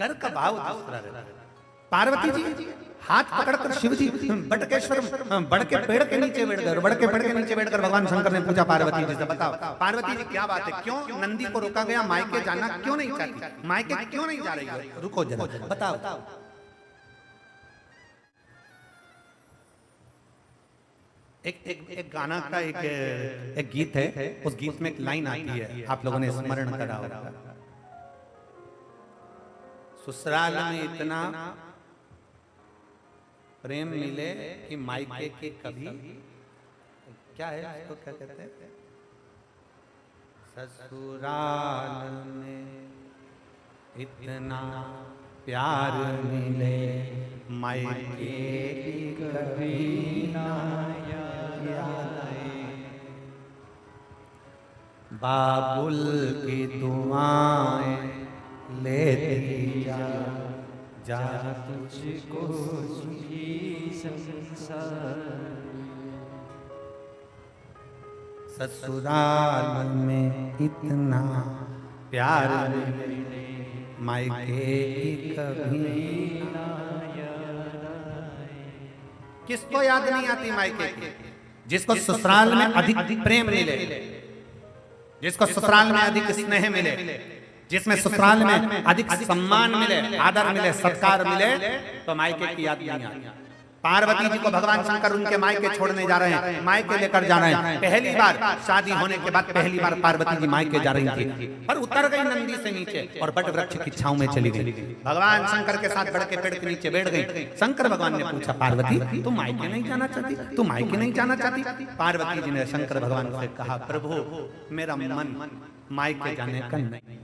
कर का भाव दूसरा रहता है। पार्वती जी हाथ पकड़कर शिव जी बटकेश्वर बड़ के पेड़ के नीचे बैठ गए। बड़ के पेड़ के नीचे बैठकर भगवान शंकर ने पूछा पार्वती जी से, बताओ पार्वती जी क्या बात है, क्यों नंदी को रोका गया, मायके जाना क्यों नहीं चाहती, मायके क्यों नहीं जा रही है? रुको जरा, बताओ। एक गाना का एक गीत है, उस गीत में एक लाइन आती है, आप लोगों ने स्मरण करा होगा। ससुराल में इतना प्रेम मिले कि मायके के कभी, क्या है इसको क्या कहते हैं, ससुराल में इतना प्यार मिले मायके की कभी ना याद आए, बाबुल की दुआएं लेती जा जा तुझको सुखी संसार, ससुराल में इतना प्यार मिले मायके की कभी ना याद आए। किसको याद नहीं आती मायके की? जिसको ससुराल में अधिक प्रेम मिले, जिसको ससुराल में अधिक स्नेह मिले, जिसमें ससुराल में अधिक सम्मान मिले, आदर मिले, सत्कार मिले, तो मायके की याद नहीं आती। पार्वती जी को भगवान शंकर उनके मायके छोड़ने जा रहे हैं, मायके लेकर जा रहे हैं। पहली बार शादी होने के बाद पहली बार पार्वती जी मायके जा रही थी, पर उतर गई नंदी से नीचे और बट वृक्ष की छांव में चली गई। भगवान शंकर के साथ बड़ के पेड़ के नीचे बैठ गई। शंकर भगवान ने पूछा, पार्वती तुम मायके नहीं जाना चाहती, तुम मायके नहीं जाना चाहती? पार्वती जी ने शंकर भगवान से कहा, प्रभु मेरा मन मायके जाने का नहीं।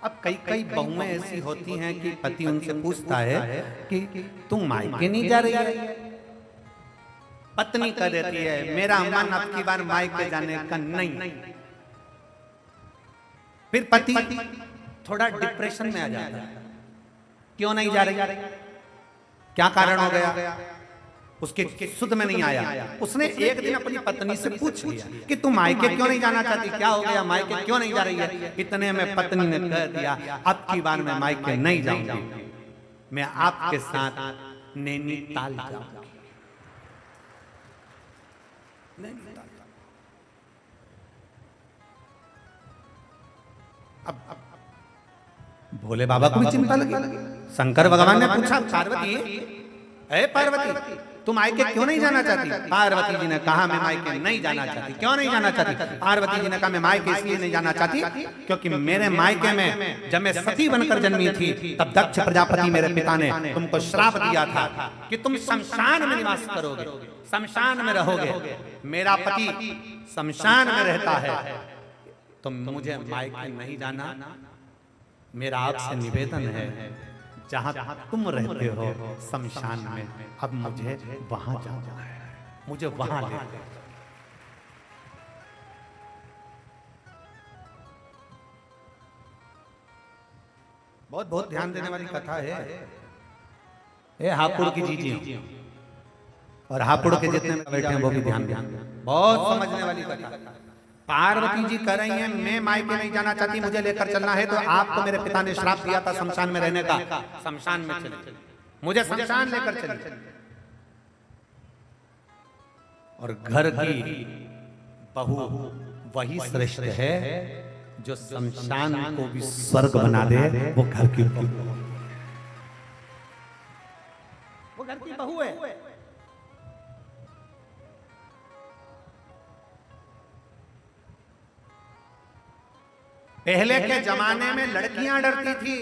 अब कई बहुएं ऐसी होती हैं कि पति उनसे पूछता है कि तुम मायके नहीं जा रही है, पत्नी कह देती है मेरा मन अब की बार मायके जाने का नहीं। फिर पति थोड़ा डिप्रेशन में आ जाता है, क्यों नहीं जा रही, क्या कारण हो गया, उसके सुध में नहीं आया। उसने एक दिन अपनी पत्नी से पूछ लिया कि तुम मायके क्यों नहीं जाना चाहती, क्या हो गया, मायके क्यों नहीं जा रही है? इतने में पत्नी ने कह दिया, अब की बार मैं मायके नहीं जाऊंगी, मैं आपके साथ नैनीताल जाऊंगी। अब भोले बाबा को भी चिंता लगी। शंकर भगवान ने पूछा, पार्वती अरे पार्वती तुम मायके क्यों नहीं जाना चाहती? पार्वती जी ने कहा, मैं मायके नहीं जाना चाहती। क्यों नहीं जाना चाहती? पार्वती जी ने कहा, मैं मायके इसलिए नहीं जाना चाहती क्योंकि मेरे मायके में जब मैं सती बनकर जन्मी थी तब दक्ष प्रजापति मेरे पिता ने तुमको श्राप दिया था कि तुम शमशान में निवास करोगे, शमशान में रहोगे। मेरा पति शमशान में रहता है, तो मुझे मायके नहीं जाना। मेरा आपसे निवेदन है, जहां तुम रहते हो शमशान में, अब मुझे वहां जाना है, मुझे वहां ले जाओ। बहुत बहुत ध्यान देने वाली कथा है। ये हापुड़ की जीजी और हापुड़ के जितने बैठे हैं वो भी ध्यान दें, बहुत समझने वाली कथा। पार्वती जी कह रही हैं, मैं मायके नहीं जाना चाहती, मुझे लेकर चलना है। तो आपको मेरे पिता ने श्राप दिया था शमशान में रहने का, शमशान में चले, मुझे शमशान लेकर चलिए। और घर की बहू वही श्रेष्ठ है जो शमशान को भी स्वर्ग बना दे, वो घर की बहू, वो घर की बहू है। पहले के जमाने में लड़कियां डरती थी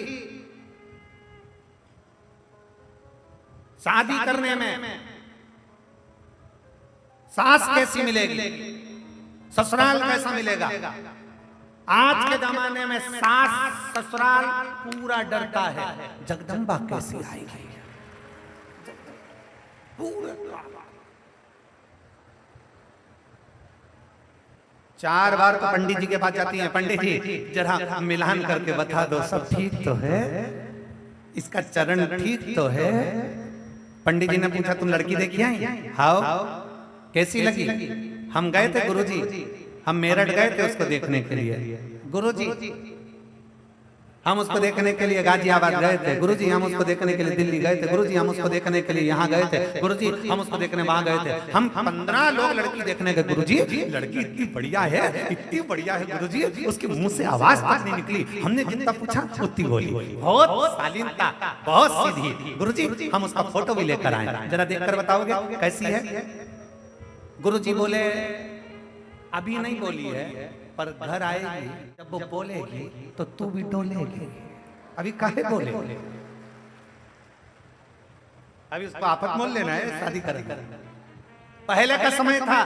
शादी करने में, सास कैसी मिलेगी, ससुराल कैसा मिलेगा। आज के जमाने में सास ससुराल पूरा डरता है, जगदम्बा कैसी आएगी, पूरा 4 बार तो पंडित जी के पास जाती हैं, पंडित जी जरा मिलान करके बता दो सब ठीक तो है, इसका चरण ठीक तो है। पंडित जी ने पूछा, तुम लड़की देखी आई? हाउ कैसी लगी? हम गए थे गुरुजी, हम मेरठ गए थे उसको देखने के लिए, गुरुजी हम उसको देखने के लिए गाजियाबाद गए थे, गुरुजी हम उसको देखने के लिए दिल्ली गए थे, गुरुजी हम उसको देखने के लिए यहाँ गए थे, गुरुजी हम उसको देखने वहां गए थे। हम 15 लोग लड़की देखने गए, गुरुजी लड़की इतनी बढ़िया है, इतनी बढ़िया है गुरुजी, उसके मुंह से आवाज तक नहीं निकली, हमने जितना पूछा उतनी बोली, बहुत शालीनता, बहुत सीधी। गुरुजी हम उसका फोटो भी लेकर आए, जरा देखकर बताओगे कैसी है? गुरुजी बोले अभी नहीं बोली है, पर घर आएगी जब वो बोलेगी तो तू भी डोलेगी। अभी काहे बोले? अभी उसको आफत मोल लेना है, शादी करेंगे। पहले का समय था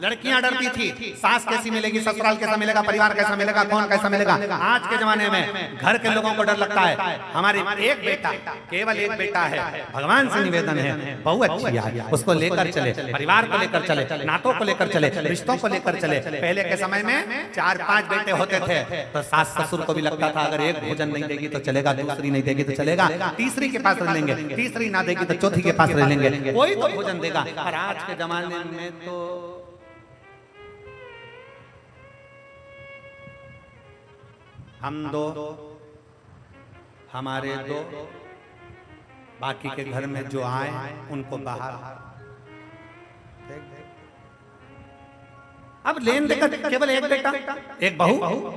लड़कियां डरती थी, सास कैसी मिलेगी, ससुराल कैसा मिलेगा, परिवार कैसा मिलेगा, कौन कैसा मिलेगा। आज के जमाने में घर के लोगों को डर लगता है। हमारे एक बेटा, केवल एक बेटा है, भगवान से निवेदन है, बहू अच्छी है, उसको लेकर चले, परिवार को लेकर चले, नातों को लेकर चले, रिश्तों को लेकर चले। पहले के समय में 4-5 बेटे होते थे तो सास ससुर को भी लगता था अगर एक भोजन नहीं देगी तो चलेगा, दूसरी नहीं देगी तो चलेगा, तीसरी के पास रह लेंगे, तीसरी ना देगी तो चौथी के पास रह लेंगे, कोई तो भोजन देगा। और आज के जमाने में तो हम 2, हमारे 2, बाकी के घर में जो आए उनको बाहर। अब लेन देकर केवल एक बेटा, एक बहू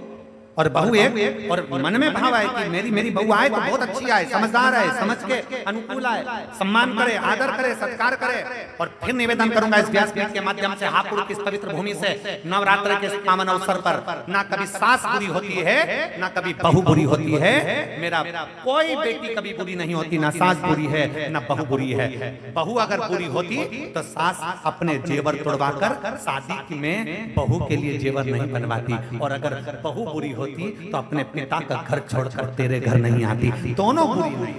और बहू एक, और मन में भाव आए कि मेरी बहू आए तो बहुत अच्छी आए, समझदार है, समझ के अनुकूल आए, सम्मान करे, आदर करे, सत्कार करे। और फिर निवेदन करूंगा इस व्यासपीठ के माध्यम से, हापुड़ की इस पवित्र भूमि से, नवरात्र के पावन अवसर पर ना कभी सास बुरी होती है, ना कभी बहू बुरी होती है। मेरा कोई बेटी कभी बुरी नहीं होती, ना सास बुरी है ना बहू बुरी है। बहू अगर बुरी होती तो सास अपने जेवर तोड़वा कर शादी में बहू के लिए जेवर नहीं बनवाती, और अगर बहू बुरी होती तो अपने पिता का घर छोड़कर तेरे घर नहीं आती। दोनों बुरी नहीं,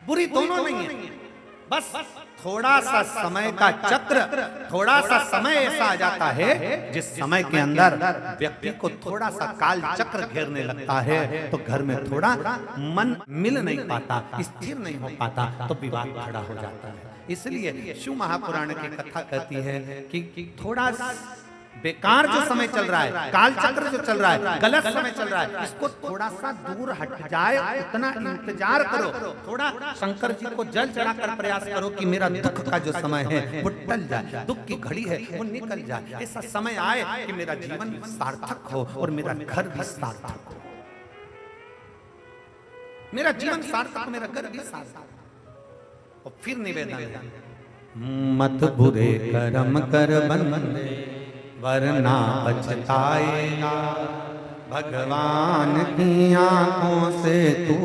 बुरी दोनों नहीं है, बस थोड़ा सा समय का चक्र, थोड़ा सा समय ऐसा आ जाता है जिस समय के अंदर व्यक्ति को थोड़ा सा काल चक्र घेरने लगता है तो घर में थोड़ा मन मिल नहीं पाता, स्थिर नहीं हो पाता, तो विवाद खड़ा हो जाता है। इसलिए शिव महापुराण की कथा कहती है कि थोड़ा बेकार जो समय चल रहा है, काल चक्र जो चल रहा है, गलत समय चल रहा है, इसको थोड़ा सा दूर हट जाए, उतना इंतजार करो, थोड़ा शंकर जी को जल चढ़ाकर प्रयास करो कि मेरा दुख का जो समय है वो टल जाए, दुख की घड़ी है वो निकल जाए, ऐसा समय आए कि मेरा जीवन सार्थक हो और मेरा घर भी सार्थक हो, मेरा जीवन सार्थक, मेरा घर भी सार्थक। और फिर निवेदन है, मत बुरे कर्म कर बंदे वरना पछताएगा, भगवान की आंखों से तू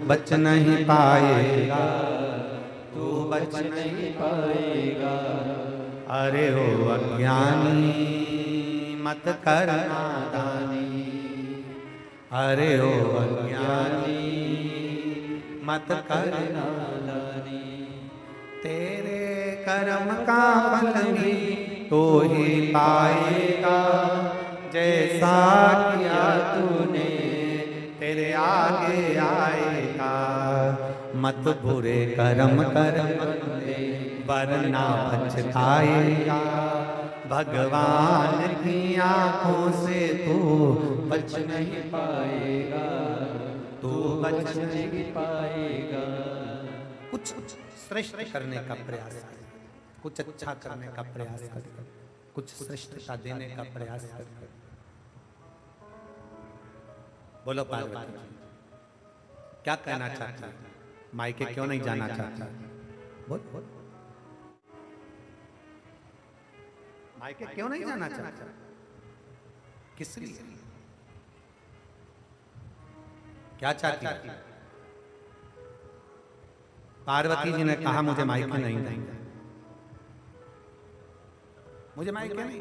बच नहीं पाएगा, तू बच नहीं पाएगा। अरे ओ अज्ञानी मत कर नादानी, अरे ओ अज्ञानी मत कर नादानी, तेरे कर्म का फल भी तो ही पाएगा, जैसा किया तूने तेरे आगे आएगा। मत बुरे कर्म कर वरना पछताएगा, भगवान की आंखों से तू बच नहीं पाएगा, तू बच नहीं पाएगा। कुछ श्रेष्ठ करने का प्रयास कर, कुछ अच्छा करने का प्रयास कर, कुछ श्रेष्ठता देने का प्रयास कर। बोलो पार्वती क्या कहना चाहता है? मायके क्यों नहीं जाना चाहता? बोल बोल, मायके क्यों नहीं जाना चाहता? किस लिए? क्या चाहती है? पार्वती जी ने कहा मुझे मायके नहीं देंगे, मुझे मायके नहीं,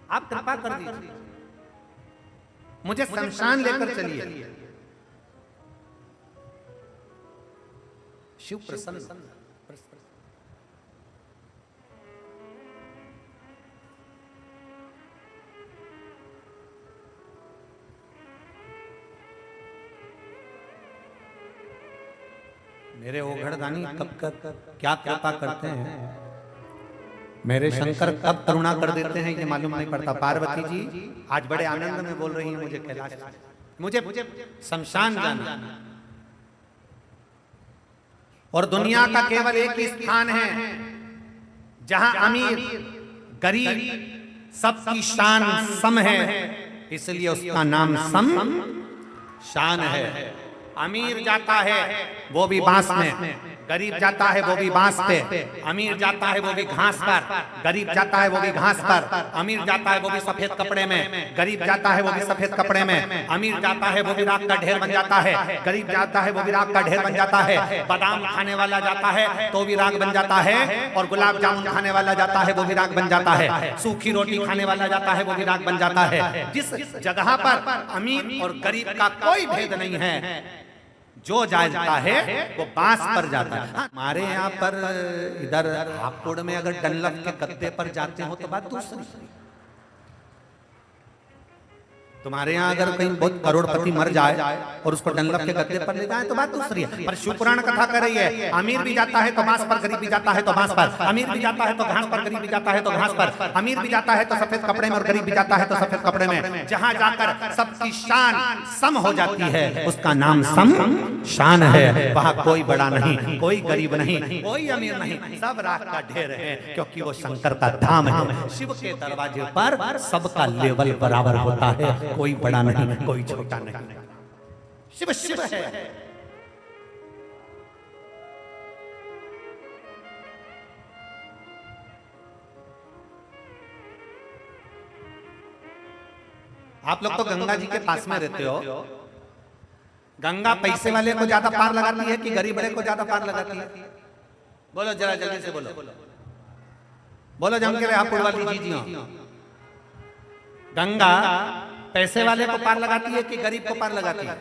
आप कृपा कर दीजिए, मुझे शमशान लेकर चलिए। शिव प्रसन्न, मेरे ओघड़दानी कब क्या कृपा करते हैं। मेरे शंकर कब करुणा कर देते हैं ये मालूम नहीं पड़ता। पार्वती जी आज बड़े आनंद में बोल रही हैं, मुझे कैलाश, मुझे शमशान जाना, और दुनिया का केवल एक ही स्थान है जहां अमीर गरीब सबकी शान सम है, इसलिए उसका नाम सम शान है। अमीर जाता है वो भी बांस में, गरीब जाता है वो भी बांस पे, अमीर जाता है वो भी घास पर, गरीब जाता है वो भी घास पर, अमीर जाता है वो भी सफेद कपड़े में, गरीब जाता है वो भी सफेद कपड़े में, अमीर जाता है वो भी राख का ढेर बन जाता है, गरीब जाता है वो भी राख का ढेर बन जाता है, बादाम खाने वाला जाता है तो भी राख बन जाता है, और गुलाब जामुन खाने वाला जाता है वो भी राख बन जाता है, सूखी रोटी खाने वाला जाता है वो भी राख बन जाता है। जिस जगह पर अमीर और गरीब का कोई भेद नहीं है, जो जाता है वो बांस पर जाता है। हमारे यहाँ पर इधर हापुड़ में अगर डनलप के गद्दे पर जाते हो तो बात दूसरी, तुम्हारे यहाँ अगर कहीं बहुत करोड़पति मर जाए और उसको डनलप के गद्दे पर ले जाए तो बात दूसरी है। पर शिव पुराण कथा कर रही है, अमीर भी जाता है तो बांस पर, गरीब भी जाता है तो बांस पर, अमीर भी जाता है तो घास पर, गरीब भी जाता है तो घास पर, अमीर भी जाता है तो सफेद कपड़े में और गरीब भी जाता है तो सफेद कपड़े में। जहां जाकर सबकी शान सम हो जाती है उसका नाम सम शान है। वहां कोई बड़ा नहीं, कोई गरीब नहीं, कोई अमीर नहीं, सब राख का ढेर है, क्योंकि वो शंकर का धाम है। शिव के दरवाजे पर सबका लेवल बराबर होता है, कोई बड़ा नहीं, कोई छोटा नहीं। शिव शिव है। आप लोग तो गंगा जी के पास में रहते हो, गंगा पैसे वाले को ज्यादा पार लगाती है कि गरीब वाले को ज्यादा पार लगाती है? बोलो जरा जल्दी से बोलो, बोलो जम के रहे हापुड़ वाली जी। गंगा पैसे वाले को पार लगाती है कि गरीब को पार लगाती है?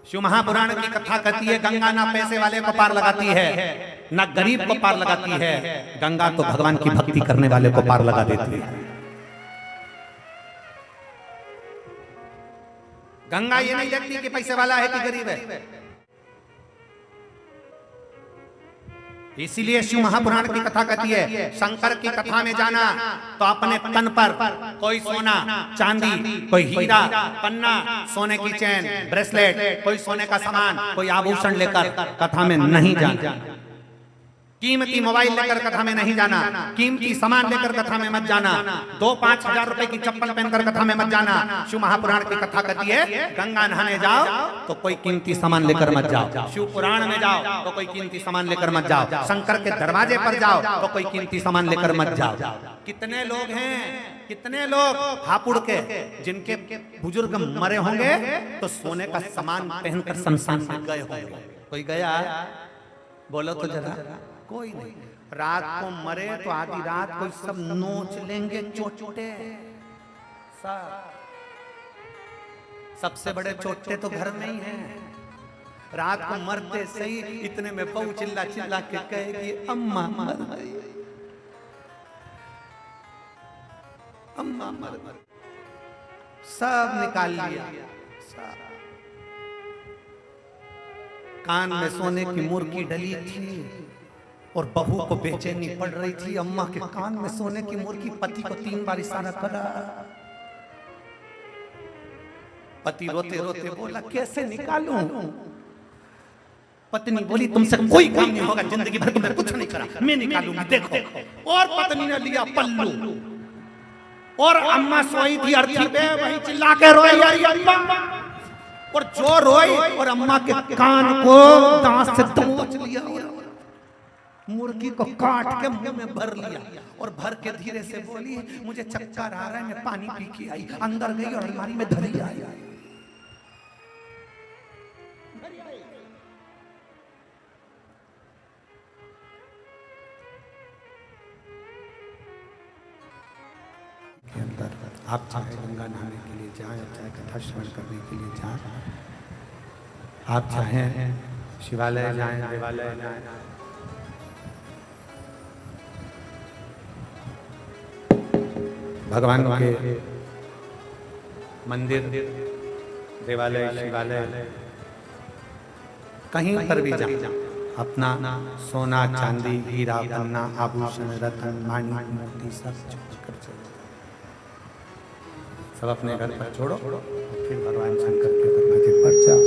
शिव महापुराण की कथा कहती है गंगा ना पैसे वाले को पार लगाती है ना गरीब को पार लगाती है, गंगा तो भगवान की भक्ति करने वाले को पार लगा देती है। गंगा ये नहीं देखती कि पैसे वाला है कि गरीब है। इसीलिए शिव महापुराण की कथा कहती है शंकर की कथा में जाना तो अपने तन पर कोई सोना चांदी, कोई हीरा पन्ना, सोने की चैन ब्रेसलेट, कोई सोने का सामान, कोई आभूषण लेकर कथा में नहीं जाना, कीमती मोबाइल लेकर कथा में नहीं जाना, कीमती सामान लेकर कथा में मत जाना, 2-5 हजार रुपए की चप्पल पहनकर कथा में मत जाना। शिव महापुराण की कथा कहती है गंगा नहाने जाओ तो कोई कीमती सामान लेकर मत जाओ, शिव पुराण में जाओ तो कोई कीमती सामान लेकर मत जाओ, शंकर के दरवाजे पर जाओ तो कोई कीमती सामान लेकर मत जाओ। कितने लोग हैं, कितने लोग हापुड़ के जिनके बुजुर्ग मरे होंगे तो सोने का सामान पहनकर शमशान में गए होंगे? कोई गया? बोलो तो जरा। कोई नहीं। रात को मरे तो आधी रात कोई सब नोच लेंगे चोटे, सबसे बड़े चोटे तो घर में ही हैं। रात को मरते सही इतने में बहू चिल्ला चिल्ला के कहेगी अम्मा मर गई, अम्मा मर गई, सब निकाल लिया। कान में सोने की मुर्गी डली थी और बहू को बेचैनी पड़ रही थी, अम्मा के कान में सोने की मुर्गी। पति को 3 बार इशारा करा, पति रोते रोते बोला कैसे निकालूं? पत्नी बोली तुमसे कोई काम नहीं होगा, जिंदगी भर तुमने कुछ नहीं करा, मैं निकालूंगी देखो। और पत्नी ने लिया पल्लू और अम्मा सोई थी अर्थी पे, वही चिल्ला के रोई यारी अम्मा, और जो रोई और अम्मा के कान को दांत से दबोच लिया, मुर्गी को काट के मुंह में भर लिया और भर के धीरे से बोली मुझे चक्कर आ रहा है, मैं पानी पी के आई। अंदर गई और अलमारी में धरी आई। अंदर आप चाहे गंगा नहाने के लिए जाएं, चाहे कथा श्रवण करने के लिए जाएं, आप चाहे शिवालय जाएं, देवालय जाएं, भगवान के मंदिर, देवालय, शिवालय, कहीं पर भी जाएं, अपना सोना चांदी हीरा पन्ना आभूषण रतन माणिक मोती सब छोड़ कर चलो। सब अपने घर पर छोड़ो, फिर भगवान शंकर के दरवाजे पर जाओ।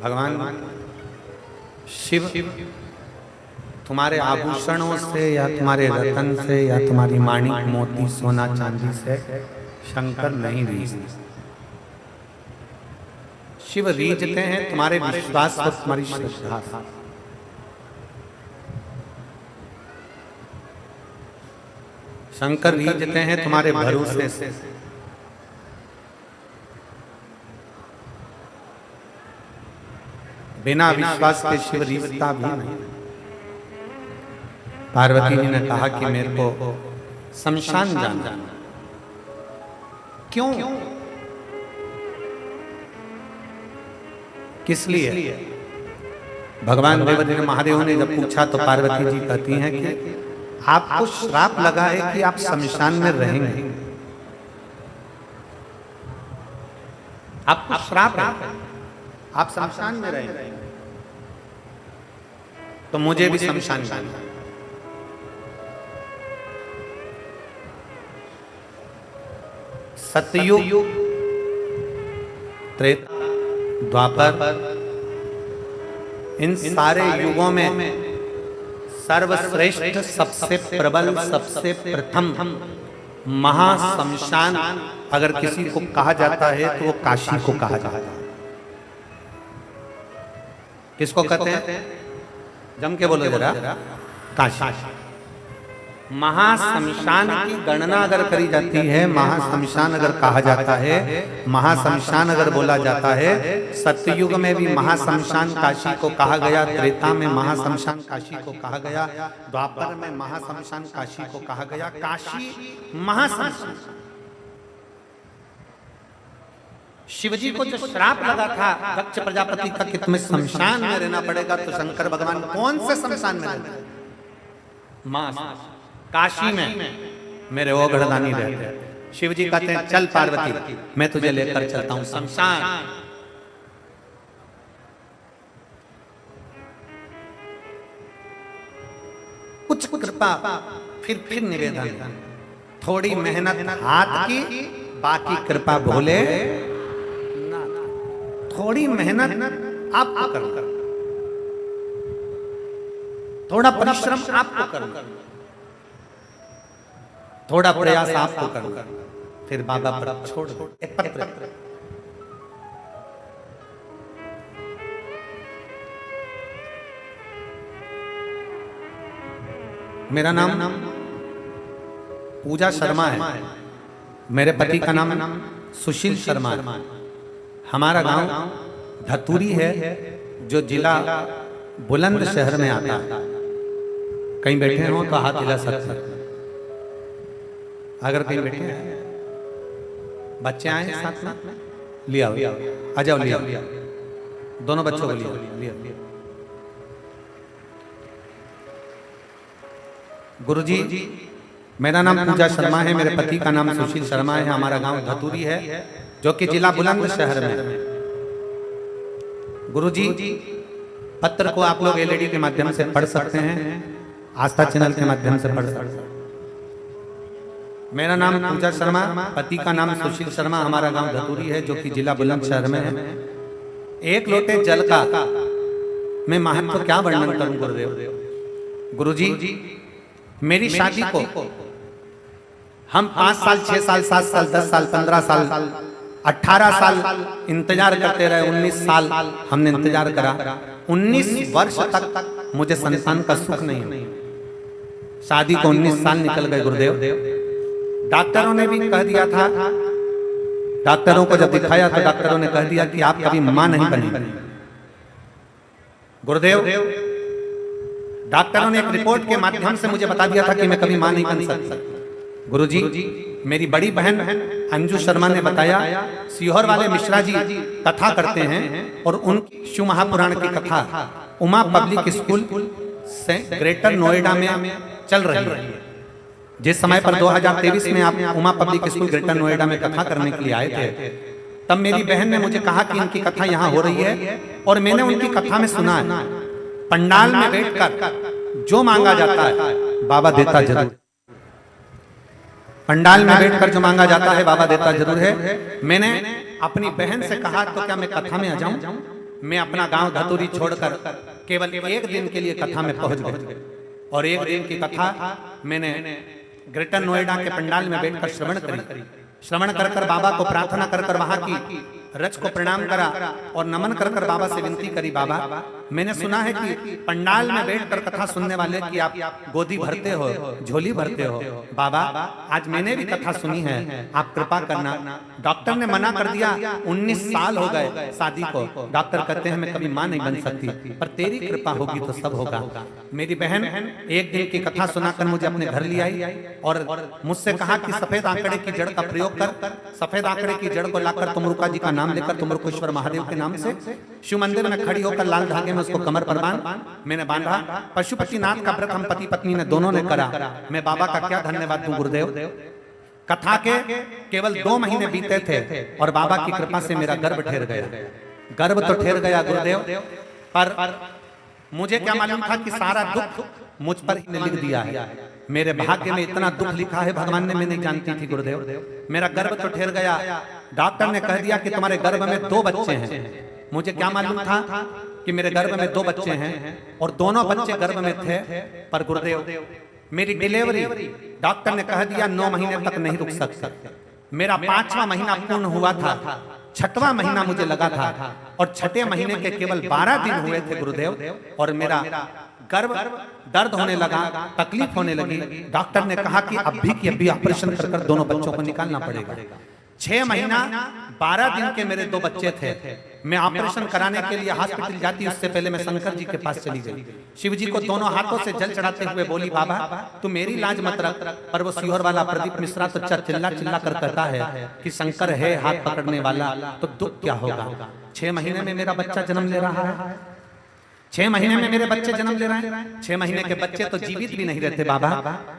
भगवान शिव तुम्हारे आभूषणों से या तुम्हारे रतन से या तुम्हारी माणिक मोती सोना चांदी से शंकर नहीं रीझते। शिव रीझते हैं तुम्हारे विश्वास और तुम्हारी श्रद्धा से। शंकर रीझते हैं तुम्हारे भरोसे से। बिना विश्वास के शिव रीझता भी नहीं। पार्वती जी ने कहा कि मेरे को शमशान जाना। क्यों? किस लिए? भगवान देवदेव महादेव ने जब पूछा तो पार्वती जी कहती हैं कि आपको श्राप लगा है कि आप शमशान में रहेंगे। आपको श्राप है, आप शमशान में रहेंगे, तो मुझे भी शमशान जाना। सतयुग, त्रेता, द्वापर, इन सारे युगों में सर्वश्रेष्ठ, सबसे प्रबल, सबसे प्रथम महाशमशान अगर किसी को कहा जाता है तो वो काशी को कहा जाता है। किसको कहते हैं? जम के बोलो जरा। काशी। महाशमशान की गणना अगर करी जाती है, महाशमशान अगर कहा जाता है, महाशमशान अगर बोला जाता है, सतयुग में भी महाशमशान काशी को कहा गया, त्रेता में महाशमशान काशी को कहा गया, द्वापर में महाशमशान काशी को कहा गया। काशी महाशमशान। शिवजी को जो श्राप लगा था दक्ष प्रजापति का कि तुम्हें शमशान में रहना पड़ेगा, तो शंकर भगवान कौन से शमशान में रहते? काशी में मेरे वो गढ़दानी रहते। शिवजी कहते हैं चल पार्वती, मैं तुझे लेकर चलता हूं शमशान। कुछ कृपा, फिर निवेदन, थोड़ी मेहनत हाथ की, बाकी कृपा भोले। थोड़ी मेहनत आपको करना, थोड़ा परिश्रम आपको करना, थोड़ा प्रयास आपको करना, फिर बाबा पर छोड़ दो। एक पत्र, मेरा नाम पूजा शर्मा है, मेरे पति का नाम सुशील शर्मा है। हमारा गांव धतूरी है जो जिला बुलंदशहर में आता है। कहीं बैठे हो तो हाथ हिला सकते हैं। अगर कहीं बैठे हैं, बच्चे आए साथ में, लिया आ जाओ, लिया दोनों बच्चों को लिया। गुरुजी, मेरा नाम पूजा शर्मा है, मेरे पति का नाम सुशील शर्मा है। हमारा गांव धतूरी है जो कि जिला बुलंदशहर में। गुरुजी, पत्र को आप लोग एलईडी के माध्यम से पढ़ सकते हैं, आस्था चैनल के माध्यम से पढ़ सकते हैं। मेरा नाम पूजा शर्मा, पति का नाम सुशील शर्मा, हमारा गांव धतूरी है जो कि जिला बुलंदशहर में है। एक लोटे जल का मैं महत्व क्या वर्णन करूं गुरुदेव। गुरुजी, मेरी शादी को हम 5 साल, 6 साल, 7 साल, 10 साल, 15 साल, 18 साल इंतजार करते रहे। 19 साल हमने इंतजार करा। 19 वर्ष तक मुझे संतान का सुख नहीं हुआ। शादी को 19 साल निकल गए गुरुदेव। डॉक्टरों ने भी कह दिया था, डॉक्टरों को जब दिखाया तो डॉक्टरों ने कह दिया कि आप कभी मां नहीं बनेंगे। गुरुदेव, डॉक्टरों ने एक रिपोर्ट के माध्यम से मुझे बता दिया था कि मैं कभी मां नहीं बन सकता। गुरुजी, मेरी बड़ी बहन अंजू शर्मा ने बताया, सीहोर वाले मिश्रा जी कथा करते हैं और उनकी शिव महापुराण की कथा उमा पब्लिक स्कूल से ग्रेटर नोएडा में चल रही है। जिस समय पर 2023 में आप Uma public school greater Noida में कथा करने के लिए आए थे, तब मेरी बहन ने मुझे कहा कि इनकी कथा यहाँ हो रही है, और मैंने उनकी कथा में सुना है पंडाल में बैठकर जो मांगा जाता है बाबा देता जरूर। पंडाल में बैठकर जो मांगा जाता है बाबा देता जरूर है। मैंने अपनी बहन से कहा तो क्या मैं कथा में आ जाऊं? मैं अपना गांव धतूरी छोड़कर केवल एक दिन के लिए कथा में पहुंच गए, और एक दिन की कथा मैंने ग्रेटर नोएडा के पंडाल में बैठकर श्रवण करी। श्रवण कर कर बाबा को प्रार्थना कर कर वहां की रच को प्रणाम करा और नमन कर कर बाबा से विनती करी, बाबा मैंने सुना है कि पंडाल में बैठकर कथा सुनने वाले की आप गोदी भरते हो, झोली भरते हो। बाबा आज मैंने भी कथा सुनी है, आप कृपा करना। डॉक्टर ने मना कर दिया, 19 साल हो गए शादी को। डॉक्टर कहते हैं मैं कभी मां नहीं बन सकती, पर तेरी कृपा होगी तो सब होगा। मेरी बहन एक दिन की कथा सुनाकर मुझे अपने घर ले आई और मुझसे कहा कि सफेद आंकड़े की जड़ का प्रयोग कर। सफेद आंकड़े की जड़ को लाकर तुमरुका जी का नाम लेकर तुमरुकेश्वर महादेव के नाम से शिव मंदिर में खड़ी होकर लाल धागे में उसको कमर पर मैंने बांधा। पशुपतिनाथ का व्रत हम पति पत्नी ने दोनों ने करा। मैं बाबा का क्या धन्यवाद दूं गुरुदेव। कथा के केवल 2 महीने बीते थे और बाबा की कृपा से मेरा गर्भ ठहर गया। गर्भ तो ठहर गया गुरुदेव, पर मुझे क्या मालूम था कि सारा दुख मुझ पर ही लिख दिया है। मेरे भाग्य में इतना दुख लिखा है भगवान ने, मैं नहीं जानती थी गुरुदेव। मेरा गर्भ तो ठहर गया। डॉक्टर ने कह दिया कि तुम्हारे गर्भ में 2 बच्चे हैं। मुझे क्या मालूम था कि मेरे गर्भ में 2 बच्चे हैं और दोनों बच्चे गर्भ में थे। पर गुरुदेव मेरी डिलीवरी डॉक्टर ने कह दिया 9 महीने तक नहीं रुक सकता। मेरा 5वां महीना पूर्ण हुआ था, 6वां महीना मुझे लगा था और 6ठे महीने के केवल 12 दिन हुए थे गुरुदेव, और मेरा गर्भ दर्द होने लगा, तकलीफ होने लगी। डॉक्टर ने कहा कि अभी की अभी ऑपरेशन कर कर दोनों बच्चों को निकालना पड़ेगा। 6 महीना 12 दिन के मेरे 2 बच्चे थे। मैं ऑपरेशन कराने के लिए हॉस्पिटल जाती, उससे पहले मैं शंकर जी के पास चली गई। शिव जी को दोनों हाथों से जल चढ़ाते हुए बोली, बाबा तू मेरी लाज मत रख। पर वो सीहोर वाला प्रदीप मिश्रा तो चिल्ला चिल्ला कर कहता है कि शंकर है हाथ पकड़ने वाला, तो दुख क्या होगा। 6 महीने में मेरा बच्चा जन्म ले रहा है। 6 महीने में मेरे बच्चे जन्म ले रहे हैं। 6 महीने के बच्चे तो जीवित भी नहीं रहते। बाबा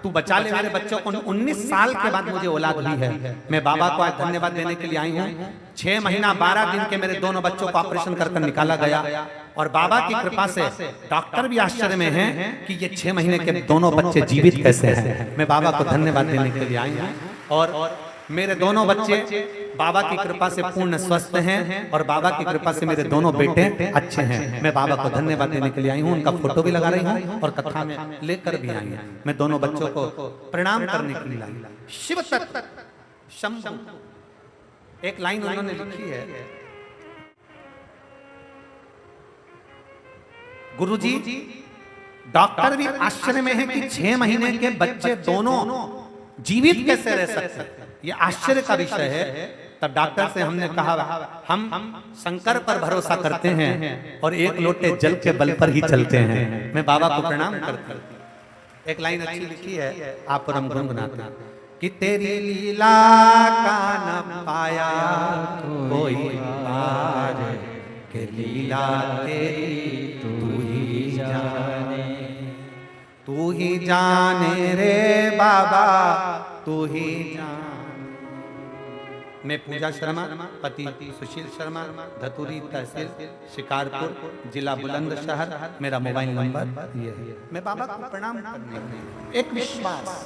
तू बचा ले मेरे बच्चों को। 19 साल के बाद मुझे औलाद हुई है। मैं बाबा को आज धन्यवाद देने के लिए आई हूँ। 6 महीना 12 दिन के मेरे दोनों बच्चों को ऑपरेशन कर निकाला गया, और बाबा की कृपा से डॉक्टर भी आश्चर्य में हैं कि ये 6 महीने के दोनों बच्चे जीवित कैसे हैं। मैं बाबा को धन्यवाद देने के लिए आई हूँ, और मेरे दोनों बच्चे बाबा की कृपा से पूर्ण स्वस्थ हैं, और बाबा की कृपा से मेरे दोनों बेटे अच्छे हैं। मैं बाबा को धन्यवाद देने के लिए आई हूँ। उनका फोटो भी लगा रही हूँ और कथा में लेकर भी आई हूँ। मैं दोनों बच्चों को प्रणाम करने के लिए आई। शिव तत्व शंभु, एक लाइन उन्होंने लिखी है, गुरुजी डॉक्टर भी आश्चर्य में है कि 6 महीने के बच्चे दोनों जीवित कैसे रह सकते, ये आश्चर्य का विषय है। तब डॉक्टर से हमने कहा हम शंकर पर भरोसा करते हैं और एक लोटे जल के बल पर ही चलते हैं। मैं बाबा को प्रणाम करता हूं। एक लाइन अच्छी लिखी है, आप और हम गुनगुनाते हैं कि तेरी लीला का न पाया कोई पार, के लीला तेरी तू ही जाने, तू ही जाने रे बाबा तू ही जाने। मैं पूजा शर्मा, पति सुशील शर्मा, धतूरी तहसील शिकारपुर, जिला बुलंदशहर, मेरा मोबाइल नंबर ये है। मैं बाबा को प्रणाम करने के लिए एक विश्वास,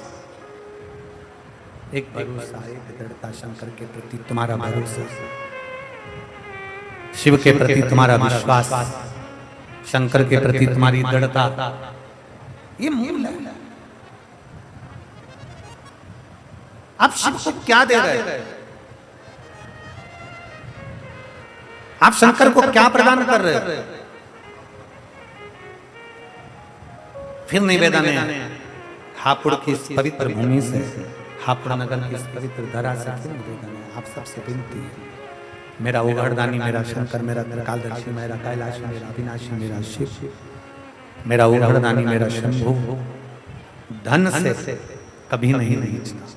एक भरोसा, एक दृढ़ता, शंकर के प्रति तुम्हारा भरोसा, शिव के प्रति तुम्हारा विश्वास, शंकर के प्रति तुम्हारी दृढ़ता, ये मूल है। आप शिव को क्या दे रहे हैं? आप शंकर को क्या प्रदान कर रहे हैं? फिर निवेदन है हापुड़ की इस पवित्र भूमि से, हापुड़ नगर की इस पवित्र धरा से फिर निवेदन है आप सबसे विनती है। मेरा उघड़दानी, मेरा शंकर, मेरा त्रिकालदर्शी, मेरा कैलाशी, मेरा अविनाशी, मेरा शिव, मेरा उघड़दानी, मेरा शंभु, धन से कभी नहीं नीचना।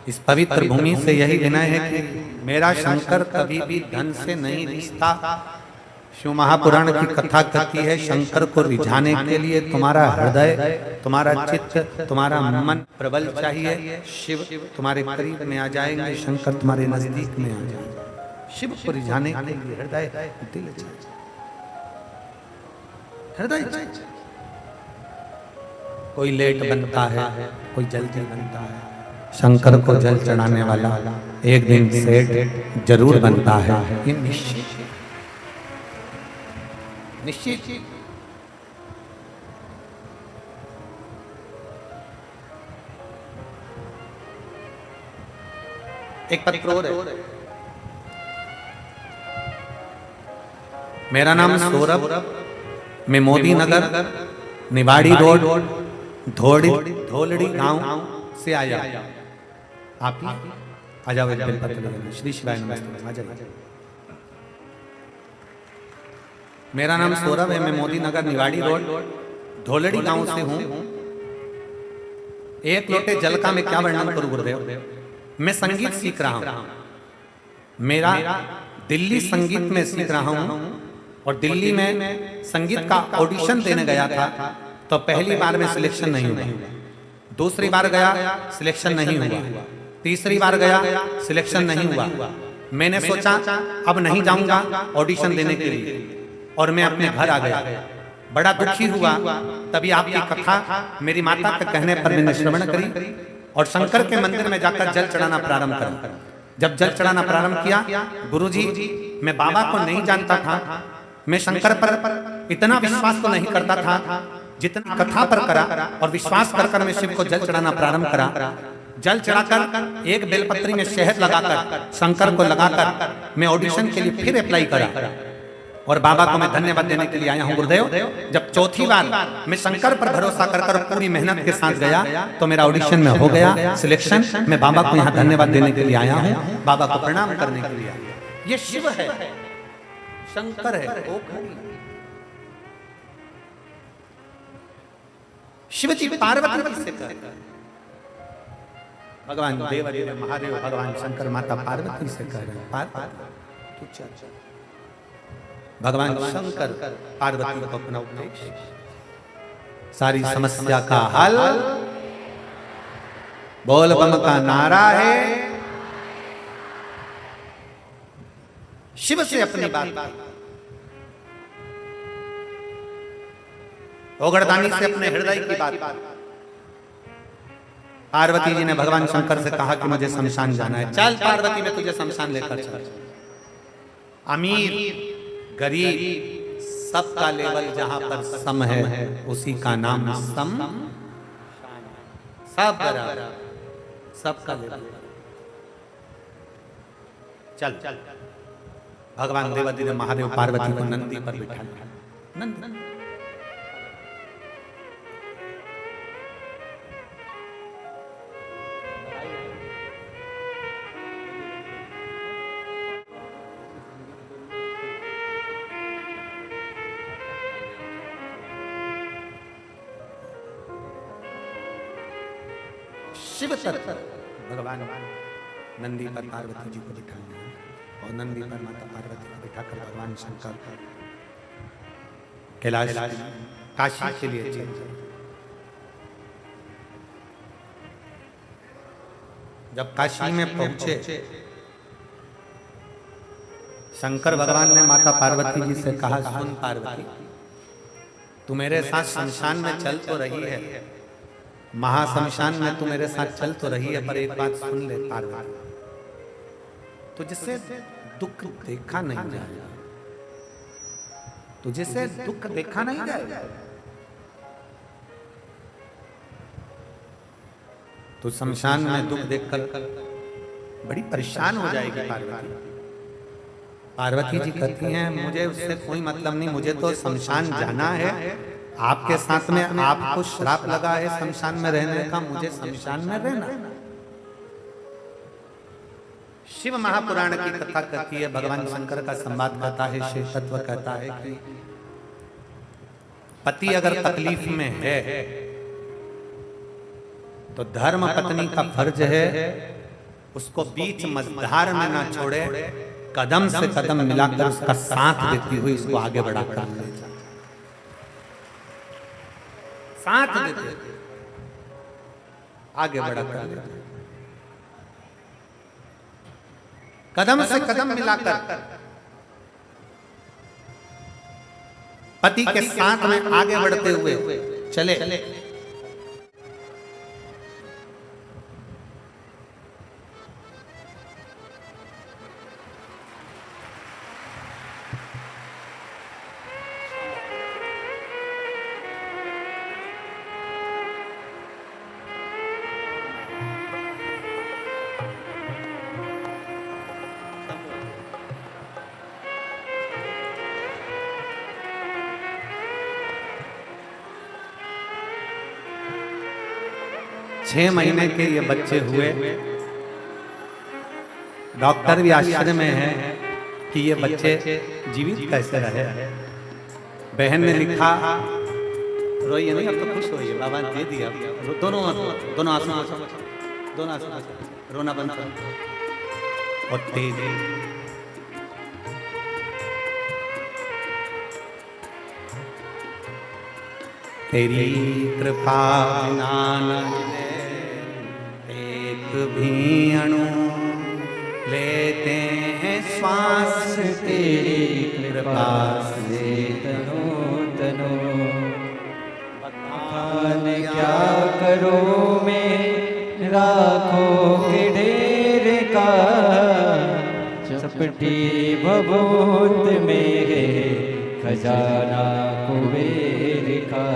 इस पवित्र भूमि से यही विनय है कि मेरा शंकर कभी भी धन से नहीं रिश्ता, शिव महापुराण की कथा कहती है शंकर को रिझाने के लिए तुम्हारा हृदय, तुम्हारा चित्त, तुम्हारा मन प्रबल चाहिए। शिव तुम्हारे करीब में आ जाएंगे, शंकर तुम्हारे नजदीक में आ जाएंगे। शिव को रिझाने के लिए हृदय, दिल चाहिए, हृदय चाहिए। कोई लेट बनता है, कोई जल्दी बनता है। शंकर को जल चढ़ाने वाला एक दिन सेठ जरूर बनता है, ये निश्चित निश्चित। एक पत्र और है। मेरा नाम सौरभ, मैं मोदी नगर निवाड़ी रोड धोलड़ी गांव से आया। आप आ जाओ, एक दिन पत्र लेना। श्री शिवाय नमस्ते, आ जाइए। मेरा नाम सौरभ है, मैं मोदी नगर निवाड़ी रोड धोलड़ी गांव से हूं। एक लोटे जल का मैं क्या वर्णन करूं गुरुदेव। मैं संगीत सीख रहा हूं, मेरा दिल्ली संगीत में सीख रहा हूं। और दिल्ली में संगीत का ऑडिशन देने गया था, तो पहली बार में सिलेक्शन नहीं हुआ, दूसरी बार गया सिलेक्शन नहीं हुआ, तीसरी बार गया सिलेक्शन नहीं हुआ। मैंने सोचा अब नहीं जाऊंगा ऑडिशन देने के लिए, और मैं अपने घर आ गया। बड़ा दुखी हुआ। तभी आपकी कथा मेरी माता के कहने पर मैंने श्रवण करी और शंकर के मंदिर में जाकर जल चढ़ाना प्रारंभ करा। जब जल चढ़ाना प्रारंभ किया, गुरुजी मैं बाबा को नहीं जानता था, मैं शंकर पर इतना विश्वास तो नहीं करता था जितना कथा पर करा, और विश्वास कर मैं शिव को जल चढ़ाना प्रारंभ करा। जल चढ़ाकर एक बेलपत्री में शहद लगाकर शंकर को लगाकर मैं ऑडिशन के लिए फिर अप्लाई करा, और बाबा को मैं धन्यवाद देने के लिए आया हूं गुरुदेव। जब चौथी बार मैं शंकर पर भरोसा कर पूरी मेहनत के साथ गया, तो मेरा ऑडिशन में हो गया सिलेक्शन। मैं बाबा को यहाँ धन्यवाद देने के लिए आया हूँ, बाबा को प्रणाम करने के लिए आया। ये शिव है, शंकर है। शिव जी पार्वती से कर, भगवान देव महादेव भगवान शंकर माता पार्वती से कह रहे हैं। भगवान शंकर पार्वती को अपना उपदेश, सारी समस्या का हल बोल बम का नारा है। शिव से अपनी बात, ओगड़दानी से अपने हृदय की बात। पार्वती जी ने भगवान शंकर से कहा कि मुझे शमशान जाना है। चल पार्वती, मैं तुझे शमशान लेकर चल। अमीर गरीब सबका लेवल जहां पर सम है, उसी का नाम सम। सब बराबर, सबका लेवल। चल चल। भगवान देवादिदेव ने महादेव पार्वती को नंदी पर बिठा दिया। नंद शिव तत्व भगवान नंदी पर पार्वती जी को बिठा दिया, और नंदी पर माता पार्वती को बिठाकर भगवान शंकर कैलाश काशी के लिए चले। जब काशी में पहुंचे, शंकर भगवान ने माता पार्वती जी से कहा, सुन पार्वती, तू मेरे साथ शमशान में चल तो रही है, महाशमशान में तू मेरे साथ चल तो रही है, पर एक बात सुन ले पार्वती, तुझसे दुख देखा नहीं जाएगा, तुझसे दुख देखा नहीं जाएगा। तो शमशान में दुख देखकर बड़ी परेशान हो जाएगी पार्वती। पार्वती जी कहती हैं, मुझे उससे कोई मतलब नहीं, मुझे तो शमशान जाना है। आपके साथ में आपको श्राप लगा है शमशान में रहने का, मुझे शमशान में रहना। शिव महापुराण की कथा कहती है, भगवान शंकर का संवाद कहता है, शिव तत्व कहता है कि पति अगर तकलीफ में है तो धर्म पत्नी का फर्ज है उसको बीच मझधार में ना छोड़े, कदम से कदम मिलाकर उसका साथ देती हुई उसको आगे बढ़ाकर ले जाती, साथ देते आगे बढ़ाकर ले जाती, कदम से कदम मिलाकर पति के साथ में आगे बढ़ते हुए चले। 6 महीने के ये बच्चे हुए। डॉक्टर भी आश्चर्य में है कि ये बच्चे जीवित कैसे रहे। बहन ने लिखा, रोइए नहीं, अब तो खुश होइए, बाबा दे दिया। दोनों आंसू, दोनों आंसू, रोना बंद करो और तेज। तेरी कृपा बिना एक भी अणु लेते हैं श्वास, तेरी कृपा से तनो तनो। बखान क्या करो मैं राखों के ढेर का, चपटी भभूत में है खजाना कुबेर का।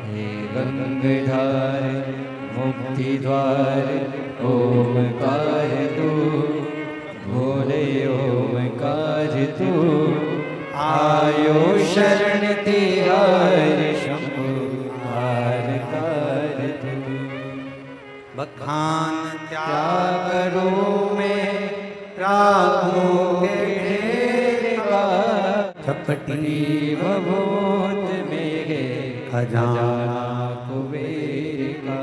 हे गंगाधार मुक्ति द्वार ओमकार तू, भोले ओमकार तू। आयो शरण तिहार शंभु हारकार तू। बखान क्या करो मैं राखों के ढेर का, चपटी भभूत में है खजाना कुबेर का।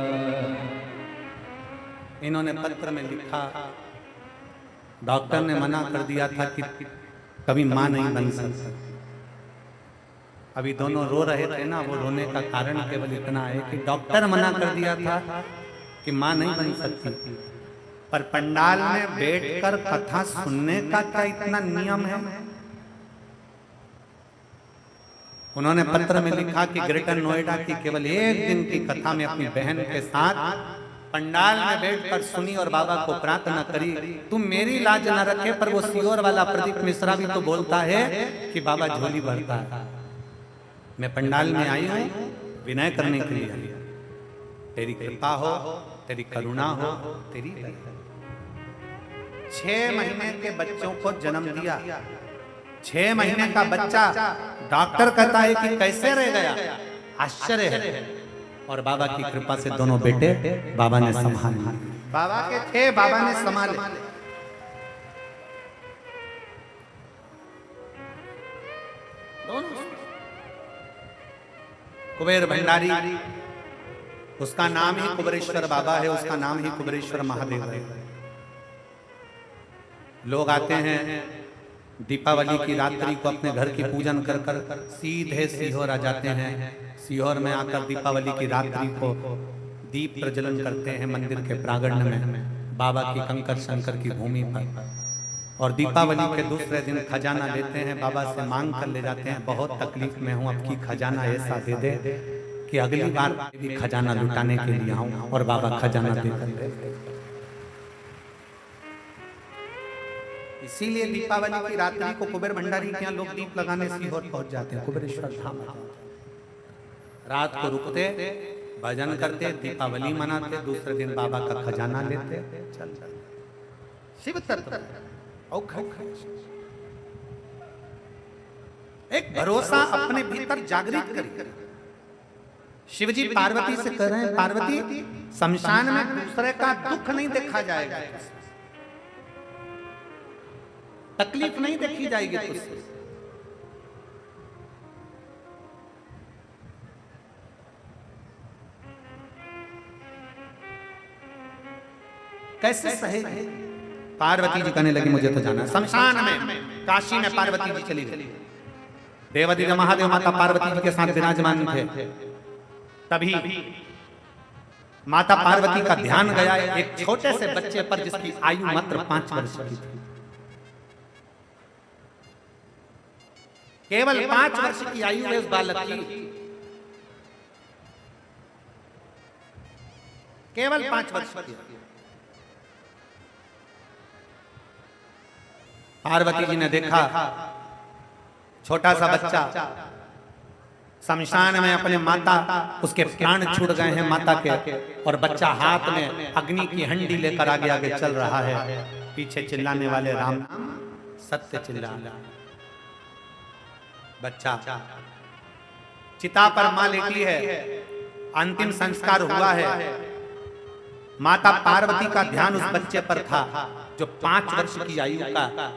इन्होंने पत्र में लिखा, डॉक्टर ने मना कर दिया था कि कभी मां नहीं बन सकती। अभी दोनों रो रहे थे ना, वो रोने का कारण केवल इतना है कि डॉक्टर मना कर दिया था कि मां नहीं बन सकती, पर पंडाल में बैठकर कथा सुनने का क्या इतना नियम है। उन्होंने पत्र में लिखा कि ग्रेटर नोएडा की केवल एक दिन की कथा में अपनी बहन के साथ पंडाल में बैठकर सुनी और बाबा को प्रार्थना करी, तुम मेरी लाज न रखे। पर वो सीहोर वाला प्रदीप मिश्रा भी तो बोलता है कि बाबा झोली भरता है। मैं पंडाल में आई हूं विनय करने के लिए, तेरी कृपा हो, तेरी करुणा हो, तेरी। 6 महीने के बच्चों को जन्म दिया। 6 महीने का बच्चा डॉक्टर कहता है कि कैसे रह गया, आश्चर्य है। और बाबा की कृपा से दोनों बेटे बाबा ने संभाले। बाबा के थे, बाबा ने संभाले। दोनों। कुबेर भंडारी, उसका नाम ही कुबेरेश्वर बाबा है, उसका नाम ही कुबेरेश्वर महादेव है। लोग आते हैं दीपावली की रात्रि को अपने घर की पूजन कर कर सीधे सीहोर आ जाते हैं। सीहोर में आकर दीपावली की रात्रि को दीप प्रज्वलन करते हैं मंदिर के प्रांगण में, बाबा की कंकर शंकर की भूमि पर। और दीपावली के दूसरे दिन खजाना लेते हैं, बाबा से मांग कर ले जाते हैं, बहुत तकलीफ में हूँ, अब की खजाना ऐसा दे दे कि अगली बार भी खजाना लुटाने के लिए आऊं। और बाबा खजाना देकर। इसीलिए दीपावली की रात्रि को कुबेर भंडारी के यहाँ लोग दीप लगाने सीहोर पहुंच जाते हैं, कुबेरेश्वर धाम। रात को रुकते, भजन करते, दीपावली मनाते, दूसरे दिन बाबा का खजाना लेते। चल शिव तत्व एक भरोसा अपने भीतर जागृत करिए। शिवजी पार्वती से कह रहे हैं, पार्वती शमशान में दूसरे का दुख नहीं देखा जाएगा, तकलीफ नहीं देखी जाएगी तुझसे। कैसे सहेगी? पार्वती जी कहने लगी मुझे तो जाना है शमशान में, काशी में पार्वती जी चली गई। देवाधिदेव महादेव माता पार्वती जी के साथ विराजमान थे। तभी माता पार्वती का ध्यान गया एक छोटे से बच्चे पर जिसकी आयु मात्र 5 वर्ष की थी। केवल 5 वर्ष की आयु है उस बालक की, केवल 5 वर्ष की। पार्वती जी ने देखा छोटा सा बच्चा शमशान में अपने माता, उसके प्राण छूट गए हैं माता के, और बच्चा हाथ में अग्नि की हंडी लेकर आगे आगे चल रहा है। पीछे चिल्लाने वाले राम सत्य चिल्ला। बच्चा चिता पर मां लेटी है, अंतिम संस्कार हुआ है। माता पार्वती का ध्यान उस बच्चे पर था जो 5 वर्ष की आयु का,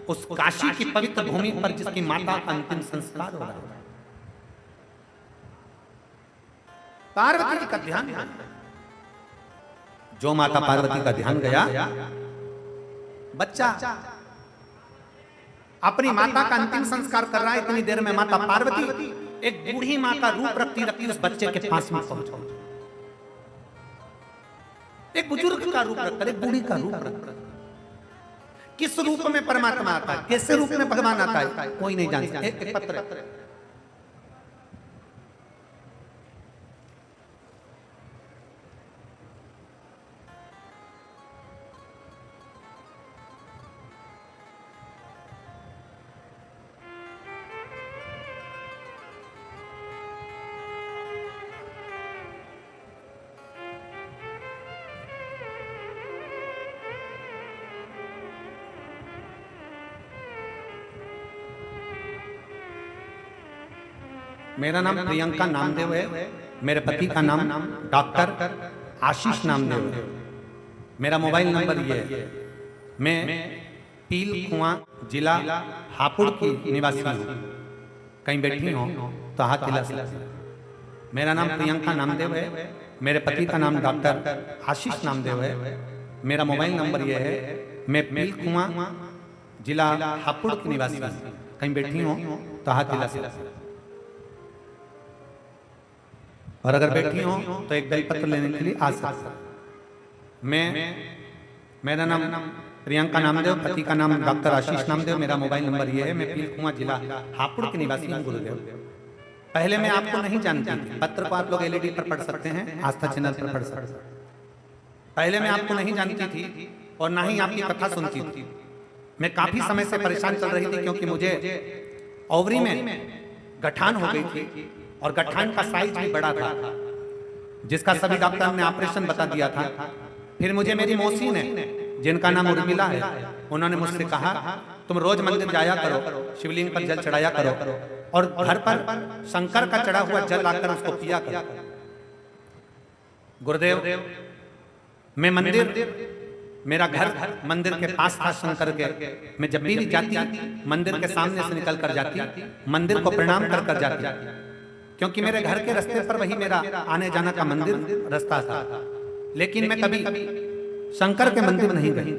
उस काशी की पवित्र भूमि पर जिसकी माता अंतिम संस्कार हो रहा है। पार्वती जी का ध्यान, जो माता पार्वती का ध्यान गया, बच्चा अपनी माता का अंतिम संस्कार कर रहा है। इतनी देर में माता पार्वती एक बूढ़ी माँ का रूप रखती उस बच्चे के पास में पहुंचा। एक बुजुर्ग का रूप रखकर, एक बूढ़ी का रूप रखकर। किस रूप में परमात्मा आता है, कैसे रूप में भगवान आता है, कोई नहीं जानता। एक पत्र मेरा नाम प्रियंका नामदेव है। मेरे पति का नाम डॉक्टर आशीष नामदेव है। मेरा मोबाइल नंबर ये है। मैं पील कुआं जिला हापुड़ की निवासी हूँ। कहीं बैठी हो तो हाथ हिला सकते। मेरा नाम प्रियंका नामदेव है। मेरे पति का नाम डॉक्टर आशीष नामदेव है। मेरा मोबाइल नंबर ये है। मैं पील कुआं जिला हापुड़ की निवासी हूँ। कहीं बैठी हो तो हाथ हिला सकते। और अगर बैठी हो तो एक बेलपत्र लेने के लिए आ सकते। मेरा नाम प्रियंका नामदेव, पति का नाम डॉक्टर आशीष नामदेव। मेरा मोबाइल नंबर ये है। मैं पील कुआं जिला हापुड़ के निवासी हूँ गुरुदेव। पहले मैं आपको नहीं जानती थी। पत्र को आप लोग एलईडी पर पढ़ सकते हैं, आस्था चैनल पर पढ़ सकते हैं। पहले मैं आपको नहीं जानती थी और ना ही आपकी कथा सुनती थी। मैं काफी समय से परेशान चल रही थी क्योंकि मुझे ओवरी में गठान हो गई थी और गठान का साइज भी बड़ा था, जिसका सभी डॉक्टर ने ऑपरेशन बता दिया था। फिर मुझे मेरी मौसी ने, जिनका नाम उर्मिला है, उन्होंने मुझसे कहा तुम रोज मंदिर जाया करो, शिवलिंग पर जल चढ़ाया करो और घर पर शंकर का चढ़ा हुआ जल लाकर उसको पिया करो। गुरुदेव, मैं मेरा घर मंदिर के पास था शंकर के। मैं जब भी जाती मंदिर के सामने से निकल कर जाती, मंदिर को प्रणाम कर कर जाती, क्योंकि मेरे घर के रास्ते पर वही मेरा आने जाना का मंदिर रास्ता था। लेकिन मैं कभी शंकर के मंदिर नहीं गई,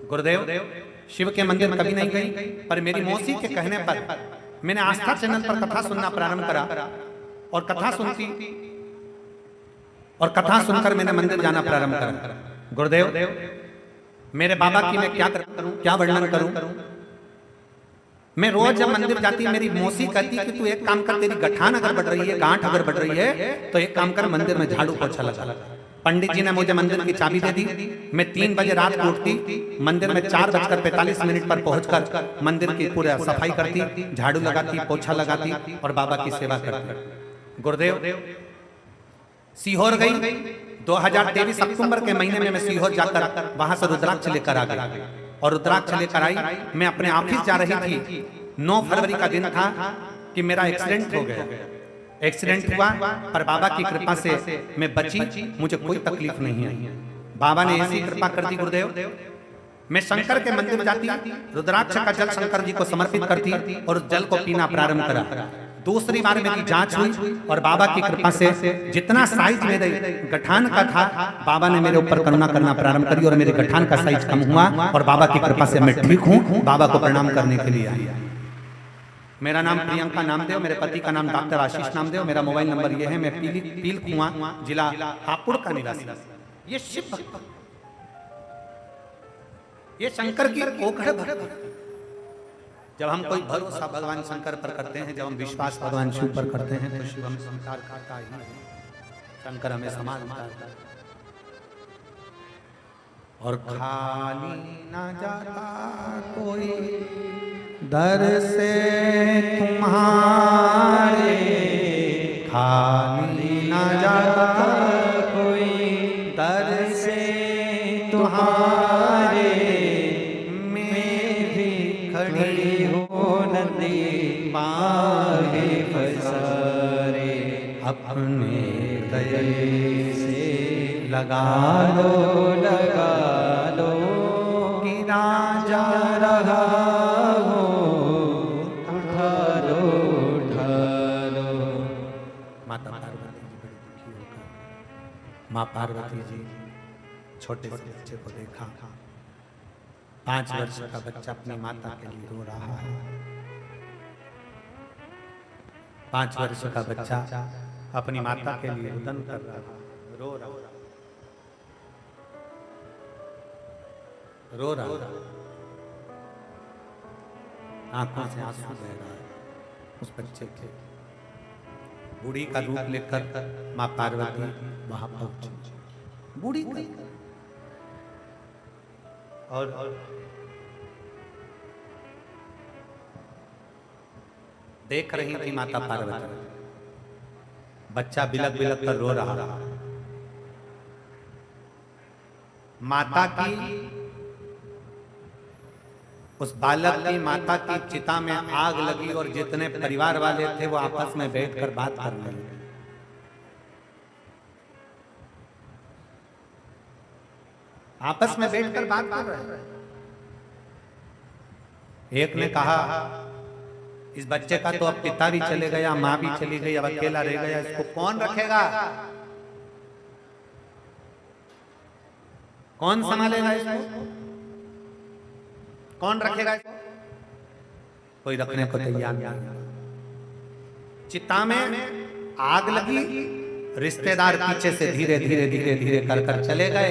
गुरुदेव शिव के मंदिर कभी नहीं गई। पर मेरी मौसी के कहने पर मैंने आस्था चैनल पर कथा सुनना प्रारंभ करा और कथा सुनती और कथा सुनकर मैंने मंदिर जाना प्रारंभ करा। गुरुदेव, मेरे बाबा की मैं क्या वर्णन करूं। मैं रोज जब मंदिर जाती मेरी मौसी कहती कि तू एक काम कर, तेरी गठान अगर बढ़ रही है, गांठ अगर बढ़ रही है तो एक काम कर, मंदिर में झाड़ू पोछा लगा। पंडित जी ने मुझे मंदिर की चाबी दे दी। मैं 3 बजे रात को उठती, मंदिर में 4:45 पर पहुंचकर मंदिर की पूरा सफाई करती, झाड़ू लगाती, पोछा लगाती और बाबा की सेवा करती। गुरुदेव, सीहोर गई। 2023 अक्टूबर के महीने में मैं सीहोर जाकर वहां से रुद्राक्ष लेकर आ गई और रुद्राक्ष लेकर आई। मैं अपने ऑफिस जा रही थी। 9 फरवरी का दिन था कि मेरा एक्सीडेंट हो गया। एक्सीडेंट हुआ पर बाबा की कृपा से मैं बची, मुझे कोई तकलीफ नहीं आई। बाबा ने ऐसी कृपा कर दी। गुरुदेव, मैं शंकर के मंदिर जाती, रुद्राक्ष का जल शंकर जी को समर्पित करती और उस जल को पीना प्रारंभ करा। दूसरी बार मेरी जांच हुई और बाबा की कृपा से जितना साइज मेरे गठान का था, बाबा ने मेरे ऊपर करुणा करना प्रारंभ करी और मेरे गठान का साइज कम हुआ और बाबा की कृपा से मैं ठीक हूँ। बाबा को प्रणाम करने के लिए आई। मेरा नाम प्रियंका नामदेव, मेरे पति का नाम डॉक्टर आशीष नामदेव, मेरा मोबाइल नंबर ये है। मैं पील कुआं जिला हापुड़ का निवासी। ये शिव भक्त, ये शंकर की ओखड़ भक्त। जब हम कोई भरोसा भगवान शंकर पर करते हैं, जब हम विश्वास भगवान शिव पर करते हैं, तो शिव हमें संस्कार करता ही है, शंकर हमें संभालता है। और खाली ना जाता कोई दर से तुम्हारे, खाली ना जाता कोई दर से तुम्हारे, मैं भी खड़ी हो नदी बाहे पसारे, अपने दये से लगा लो लगा लो कि राजा रहा हो, उठा लो उठा लो। माता पार्वती जी बड़ी दुखी होकर, माँ पार्वती जी छोटे से बच्चे को देखा, 5 वर्ष का बच्चा अपनी माता के लिए रो रहा है। 5 वर्ष का बच्चा अपनी माता के लिए रुदन कर रहा है, रो रहा रो रहा, आंखों से आंसू बह रहा है उस बच्चे के। बूढ़ी का रूप लेकर माँ पार्वती वहां पहुंची, बूढ़ी का और देख रही थी माता पार्वती, बच्चा बिलक बिलक कर रो रहा। माता की, उस बालक की माता की चिता में आग लगी और जितने परिवार वाले थे वो आपस में बैठकर बात करने लगे। आपस में बैठकर बात कर रहे हैं। एक ने कहा, इस बच्चे का तो अब पिता भी चले गया, माँ भी चली गई, अब अकेला रह गया, इसको कौन रखेगा, कौन संभालेगा इसको, कौन रखेगा इसको? कोई रखने को तैयार नहीं। चिता में आग लगी, रिश्तेदार पीछे से धीरे धीरे धीरे धीरे कर कर चले गए।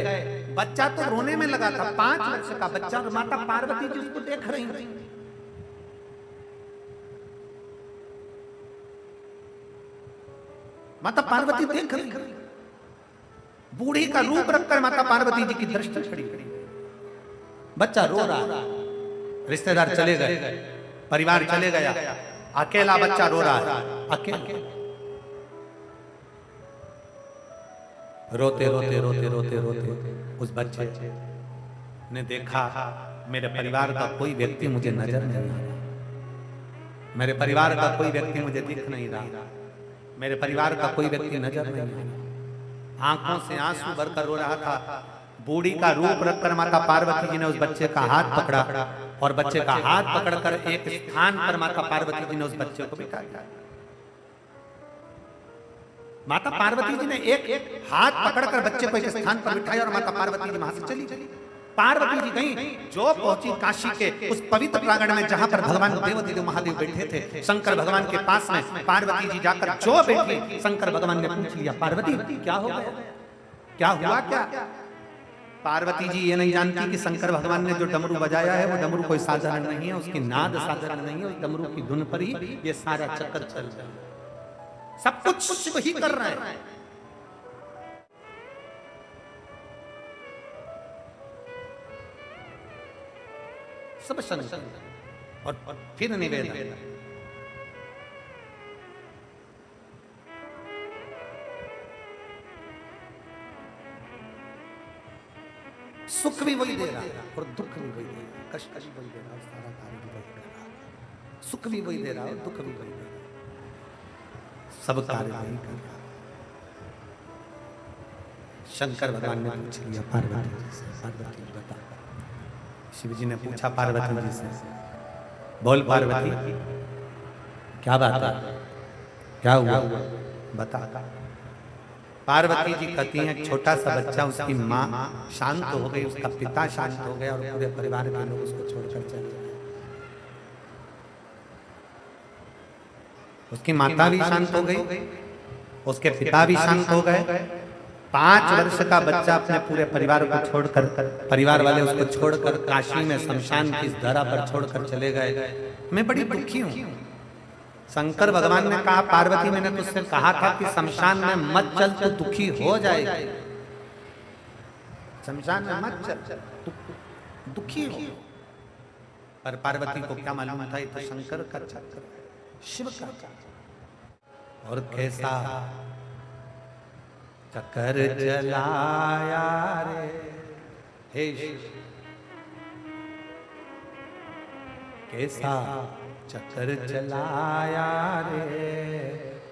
बच्चा तो रोने में लगा था, 5 वर्ष का बच्चा, और माता पार्वती जी उसको देख रही थी। माता पार्वती देख रही, बूढ़ी का रूप रखकर माता पार्वती जी की दृष्टि खड़ी। बच्चा रो रहा, रिश्तेदार चले गए, परिवार चले गया, अकेला बच्चा रो रहा है, अकेला। रोते रोते रोते रोते रोते उस बच्चे ने देखा, मेरे परिवार का कोई व्यक्ति मुझे नजर नहीं आ रहा, मेरे परिवार का कोई व्यक्ति मुझे दिख नहीं रहा, मेरे परिवार का कोई व्यक्ति नजर नहीं आ रहा। आंखों से आंसू भरकर रो रहा था। बूढ़ी का रूप रखकर माता पार्वती जी ने उस बच्चे का हाथ पकड़ा और बच्चे का हाथ पकड़कर एक स्थान पर माता पार्वती जी ने उस बच्चे को बिठा दिया। माता पार्वती जी ने एक हाथ पकड़कर बच्चे को एक स्थान पर बिठाया और माता पार्वती जी वहां से चली गई। पार्वती जी गई, जो पहुंची काशी के उस पवित्र प्रांगण में जहां पर भगवान देवाधिदेव महादेव बैठे थे, शंकर भगवान के पास में पार्वती जी जाकर जो बैठी, शंकर भगवान ने पूछ लिया, पार्वती क्या हो गया, क्या हुआ क्या? पार्वती जी ये नहीं जानती कि शंकर भगवान ने जो डमरू बजाया है वो डमरू कोई साधारण नहीं है, उसकी नाद साधारण नहीं है, उस डमरू की धुन पर ही ये सारा चक्कर चल रहा है, सब कुछ शिव ही कर रहे हैं। सब शंकर। और फिर निवेदन, सुख भी वही दे रहा है और दुख भी वही दे रहा है, कष्ट भी वही दे रहा है, सारा कार्य भी वही कर रहा है, सुख भी वही दे रहा है, दुख भी वही दे रहा है, सब कार्य वही कर रहा है। शंकर भगवान ने पूछ लिया पार्वती जी से, पार्वती बता। शिव जी ने पूछा पार्वती जी से, बोल पार्वती क्या बात है? क्या हुआ बता। पार्वती जी कहती हैं छोटा सा बच्चा, उसकी माँ शांत हो गई, उसका पिता शांत हो गया और पूरे परिवार के लोग उसको छोड़कर चले गए। उसकी माता भी शांत हो गई, उसके पिता भी शांत हो गए। 5 वर्ष का बच्चा अपने पूरे परिवार को छोड़कर, परिवार वाले उसको छोड़कर काशी में शमशान की इस धरा पर छोड़कर चले गए। मैं बड़ी दुखी हूँ। शंकर भगवान ने कहा पार्वती मैंने तुझसे कहा था कि शमशान में मत चल तो दुखी हो जाएगी, शमशान में मत चल दुखी हो। पर पार्वती को क्या मालूम था, ये तो शंकर का चक्कर, शिव का चक्कर। और कैसा चक्कर चलाया रे हे शिव, कैसा चक्कर चलाया रे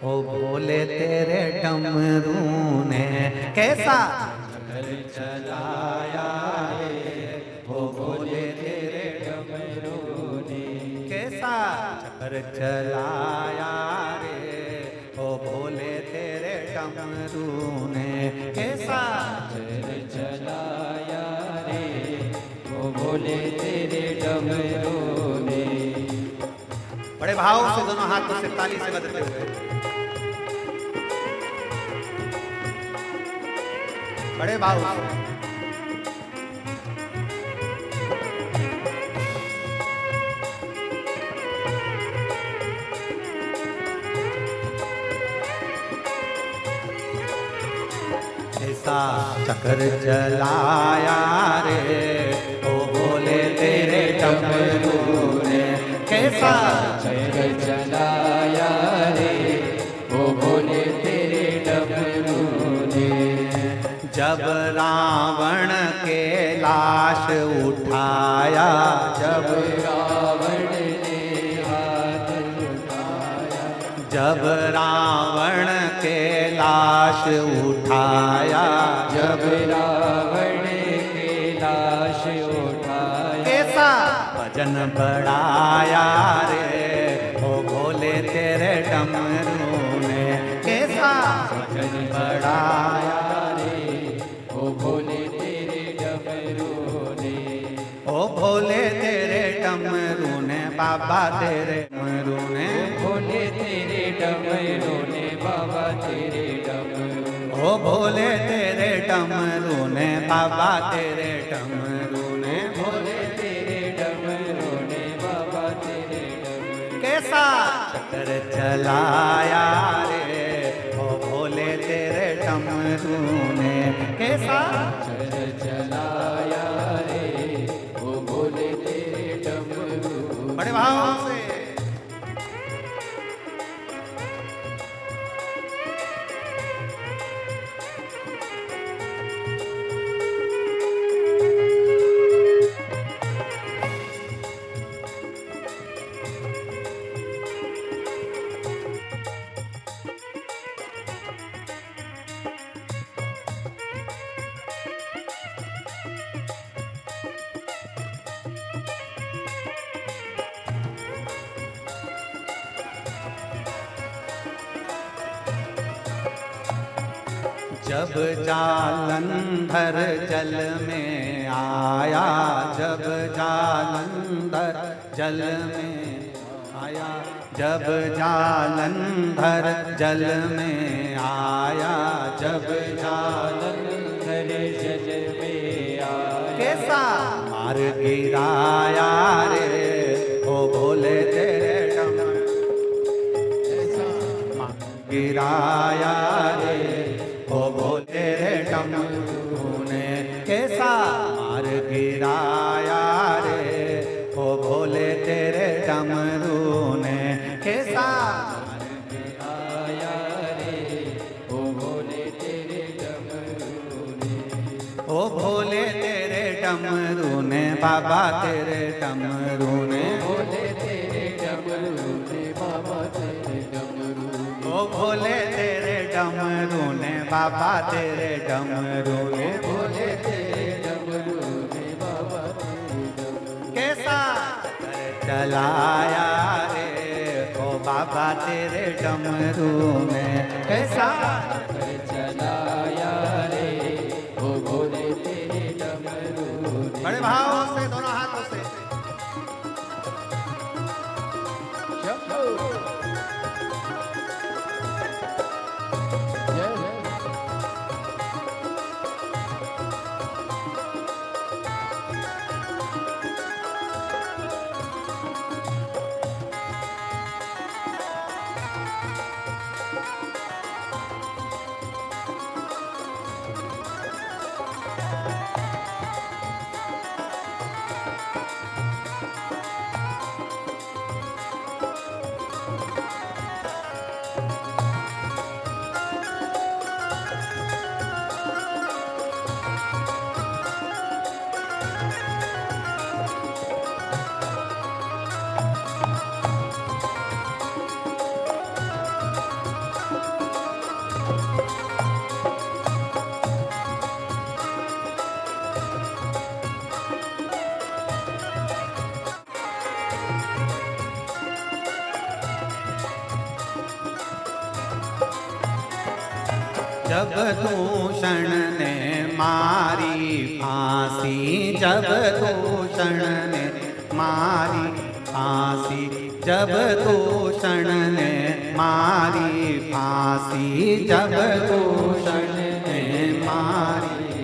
ओ भोले तेरे डमरू ने, कैसा चक्कर चलाया रे ओ भोले तेरे डमरू ने, कैसा चक्कर चलाया रे ओ भोले तेरे डमरू ने, कैसा चक्कर चलाया रे ओ भोले तेरे डमरू ने। बड़े भाव से दोनों हाथों से ताली से बजते हुए, बड़े भाव से ऐसा चक्कर चलाया रे ओ भोले तेरे डमरू ने, कैसा चक्कर चलाया रे ओ भोले तेरे डमरू ने। जब रावण के लाश उठाया, जब रावण ने हाथ उठाया, जब रावण के लाश उठाया, जब रावण के लाश उठाया, कैसा भजन बढ़ाया रे ओ भोले तेरे डमरू ने, कैसा भजन बढ़ाया रे ओ भोले तेरे डमरू ने। ओ भोले तेरे डमरू ने, बाबा तेरे डमरू ने, भोले तेरे डमरू ने, बाबा तेरे डमरू, ओ भोले तेरे डमरू ने, बाबा तेरे डमरू ने, भोले तेरे डमरू ने, बाबा तेरे डमरू। कैसा चक्कर चलाया रे ओ भोले तेरे डमरू ने, कैसा चक्कर चलाया रे ओ भोले तेरे डमरू। बड़े भाव से जब जालंधर जल में आया, जब जालंधर जल में आया, जब जालंधर जल में आया, जब जालंधर जल में आया, कैसा मार गिराया रे ओ भोले तेरे डमरू, मार गिराया रे ओ भोले रे डमरू ने, कैसा मार गिराया रे ओ भोले तेरे डमरू ने, कैसा मार गिराया रे ओ भोले तेरे डमरू ने। ओ भोले तेरे डमरू ने, बाबा तेरे डमरू ने, भोले तेरे डमरू ने, बाबा तेरे डमरू ने। ओ भोले तेरे डमरू ने, बाबा तेरे डमरू ने, भोले तेरे डमरू ने, बाबा तेरे डमरू। कैसा चक्कर चलाया रे ओ बाबा तेरे डमरू ने कैसा चक्कर चलाया रे ओ भोले तेरे डमरू ने। बड़े भाव से दोनों हाथों से शंभो जय जय। जब दूषण ने मारी फांसी, जब दूषण ने मारी फांसी, जब दूषण ने मारी फांसी, जब दूषण ने मारी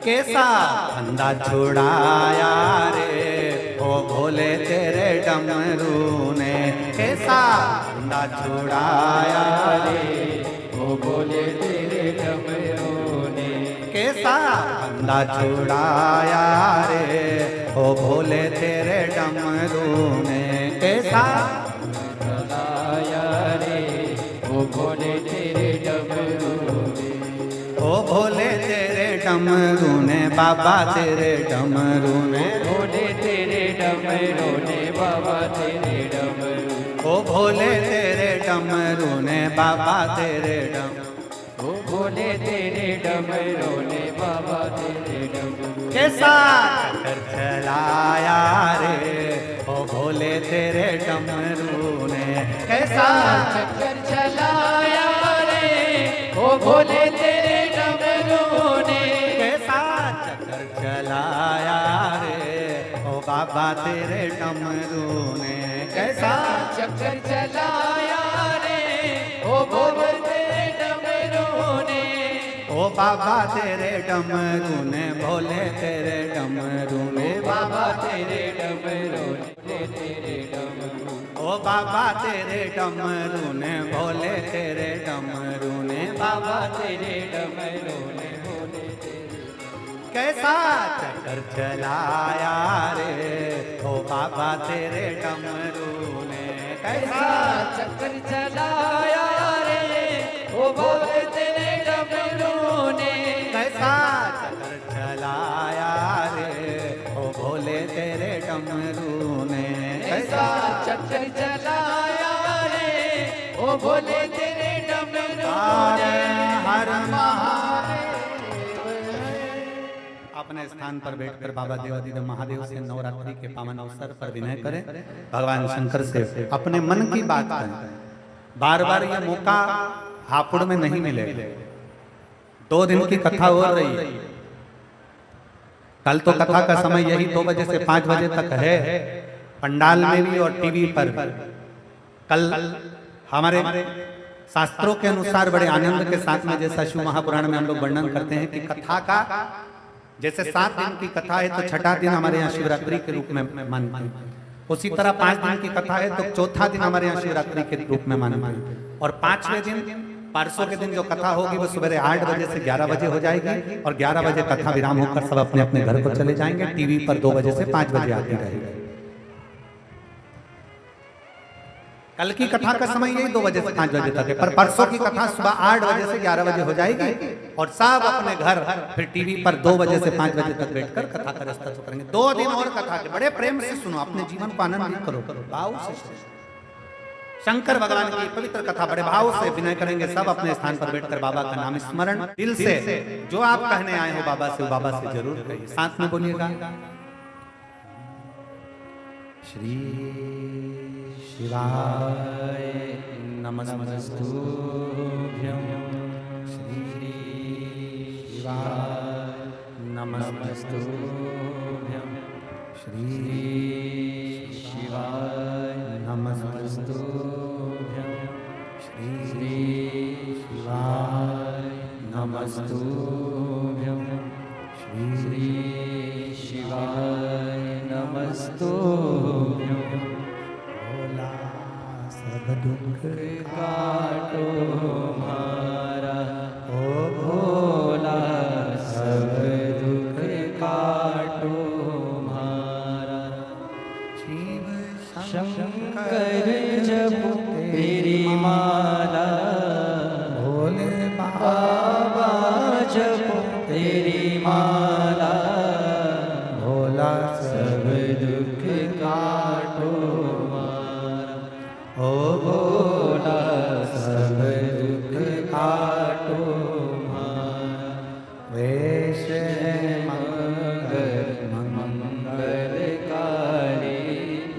कैसा फंदा छुड़ाया रे ओ भोले तेरे डमरू ने, कैसा फंदा छुड़ाया रे ओ भोले तेरे डमरू ने। कैसा फंदा छुड़ाया रे ओ भोले तेरे डमरू ने, कैसा चलाया रे ओ भोले तेरे डमरू ने। ओ भोले तेरे डमरू ने बाबा तेरे डमरू ने, भोले तेरे डमरू ने बाबा तेरे डमरू। ओ भोले तेरे डमरू ने बाबा तेरे डम, ओ भोले तेरे डमरू ने बाबा तेरे डमरू। कैसा चक्कर चलाया रे ओ भोले तेरे डमरू ने, कैसा चक्कर चलाया रे ओ भोले तेरे डमरू ने। कैसा चक्कर चलाया रे ओ बाबा तेरे डमरू ने, कैसा चक्कर चलाया रे ओ भोले तेरे डमरू ने। ओ बाबा तेरे डमरू ने, भोले तेरे डमरू ने, बाबा तेरे डमरू ने तेरे डमरू। ओ बाबा तेरे डमरू ने, भोले तेरे डमरू ने, बाबा तेरे डमरू ने भोले तेरे। कैसा चक्कर चलाया रे ओ बाबा तेरे डमरू ने, कैसा चक्कर चलाया रे ओ भोले तेरे डमरू ने। कैसा चक्कर चलाया रे ओ भोले तेरे डमरू ने, कैसा चक्कर चलाया रे ओ भोले तेरे डमरू ने। हर महादेव। अपने स्थान पर बैठकर बाबा देवाधिदेव महादेव से नवरात्रि के पावन अवसर पर विनय करें, भगवान शंकर से अपने मन की बात करें। बार बार ये मौका हापुड़ में नहीं मिलेगा। 2 दिन की कथा हो रही है। कल तो कथा का समय यही 2 बजे से 5 बजे तक है, पंडाल में भी और टीवी पर भी। कल हमारे शास्त्रों के अनुसार बड़े आनंद के साथ में, जैसा शिव महापुराण में हम लोग वर्णन करते हैं कि कथा का जैसे 7 दिन की कथा है तो छठा दिन हमारे यहाँ शिवरात्रि के रूप में मानते हैं, उसी तरह 5 दिन की कथा है तो चौथा दिन हमारे यहाँ शिवरात्रि के रूप में मानते हैं। और 5वें दिन परसों के दिन जो कथा होगी वो सुबह 8 बजे से 11 बजे हो जाएगी और 11 बजे कथा विराम होकर सब अपने अपने घर को चले जाएंगे। टीवी पर 2 बजे से 5 बजे आती रहेगी। कल की कथा का समय यही 2 बजे से 5 बजे तक है, पर परसों की कथा सुबह 8 बजे से 11 बजे हो जाएगी और सब अपने घर फिर टीवी पर 2 बजे से 5 बजे तक बैठकर कथा का रस्ता करेंगे। 2 दिन और कथा के बड़े प्रेम से सुनो, अपने जीवन को आनंदित करो, भाव से सुनो। शंकर भगवान की पवित्र कथा बड़े भाव से विनय करेंगे। सब अपने स्थान पर बैठकर बाबा का नाम स्मरण दिल से, जो आप कहने आए हो बाबा से, बाबा से जरूर कहिए। साथ में बोलिएगा, श्री शिवाय नमस्तुभ्यं श्री शिवाय नमस्तुभ्यं श्री शिवाय नमस्तुभ्यं श्री शिवाय नमस्तुभ्यं श्री शिवाय नमस्तुभ्यं भोला सब दुख काटो हमारा, ओ भोला सब दुख काटो हमारा। शिव शंकर जपो तेरी माला, भोले बाबा जपो तेरी माला, भोला सब दुख काटो हमारा, ओ भोला सब दुख काटो हमारा। वेश मंगल मंगलकारी,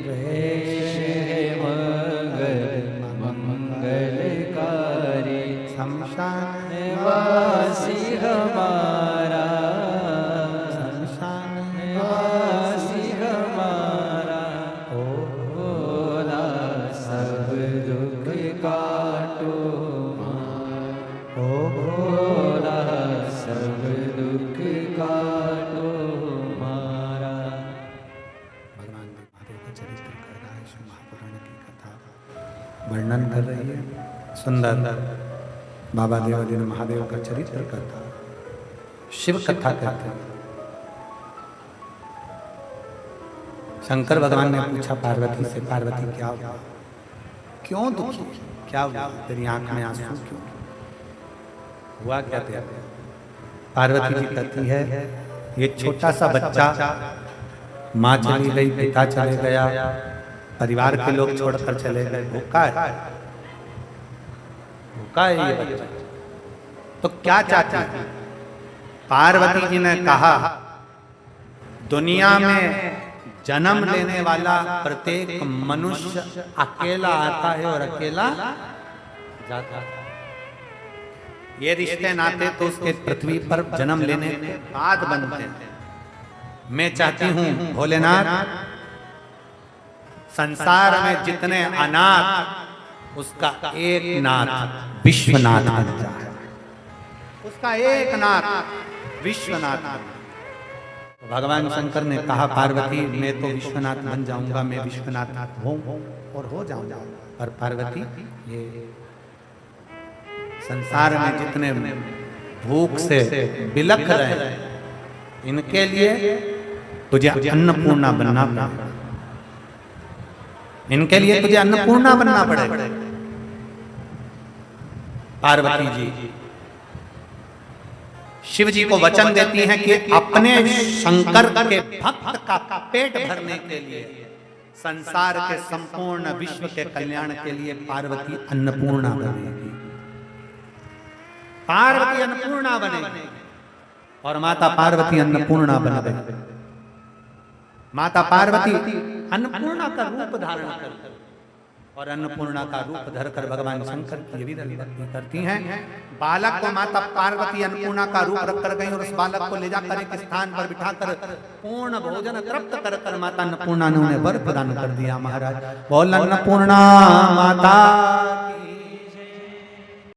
वेश मंगलकारी, शमशान वासी हमारा, शमशान वासी हमारा, ओ भोला सब दुख काटो हमारा, ओ भोला सब दुख काटो हमारा। भगवान महादेव का चरित्र कर रहा है, शिव महापुराण की कथा वर्णन कर रही है। सुंदर बाबा देवादिन महादेव का चरित्र करता, शिव कथा कहते हैं। शंकर भगवान ने पूछा पार्वती से, पार्वती क्या हुआ, क्यों दुखी, क्या हुआ, तेरी आंख में आंसू क्यों, हुआ क्या तेरा? पार्वती जी कहती है, ये छोटा सा बच्चा, माँ चली गई, पिता चले गया, परिवार के लोग छोड़कर चले गए, भूखा है, भूखा है ये बच्चा, तो क्या चाहती है? पार्वती जी ने कहा, दुनिया में जन्म लेने वाला प्रत्येक मनुष्य अकेला आता है और अकेला जाता है। ये रिश्ते नाते तो उसके पृथ्वी पर जन्म लेने के बाद बनते हैं। मैं चाहती हूं भोलेनाथ, संसार में जितने अनाथ, उसका एक नाथ विश्वनाथ बन जाए, उसका एक नाथ विश्वनाथ। भगवान शंकर ने कहा, पार्वती मैं तो विश्वनाथ बन जाऊंगा, मैं विश्वनाथ हूं और हो जाऊंगा, और पार्वती ये संसार में जितने भूख से बिलख रहे हैं, इनके लिए तुझे अन्नपूर्णा बनना पड़ेगा, इनके लिए तुझे अन्नपूर्णा बनना पड़ेगा। पार्वती जी शिव जी को वचन देती हैं कि अपने शंकर के भक्त का पेट भरने के लिए, संसार के संपूर्ण विश्व के कल्याण के लिए पार्वती अन्नपूर्णा बनेगी, पार्वती अन्नपूर्णा बनेगी। और माता पार्वती अन्नपूर्णा बन गई। माता पार्वती अन्नपूर्णा का रूप धारण करती, और अन्नपूर्णा का रूप धरकर भगवान शंकर की विधि करती हैं। बालक को माता पार्वती अन्नपूर्णा का रूप रखकर गई, और उस बालक को ले जाकर एक स्थान पर बिठाकर पूर्ण भोजन तृप्त कर माता अन्नपूर्णा ने उन्हें वर प्रदान कर दिया। महाराज बोल अन्नपूर्णा माता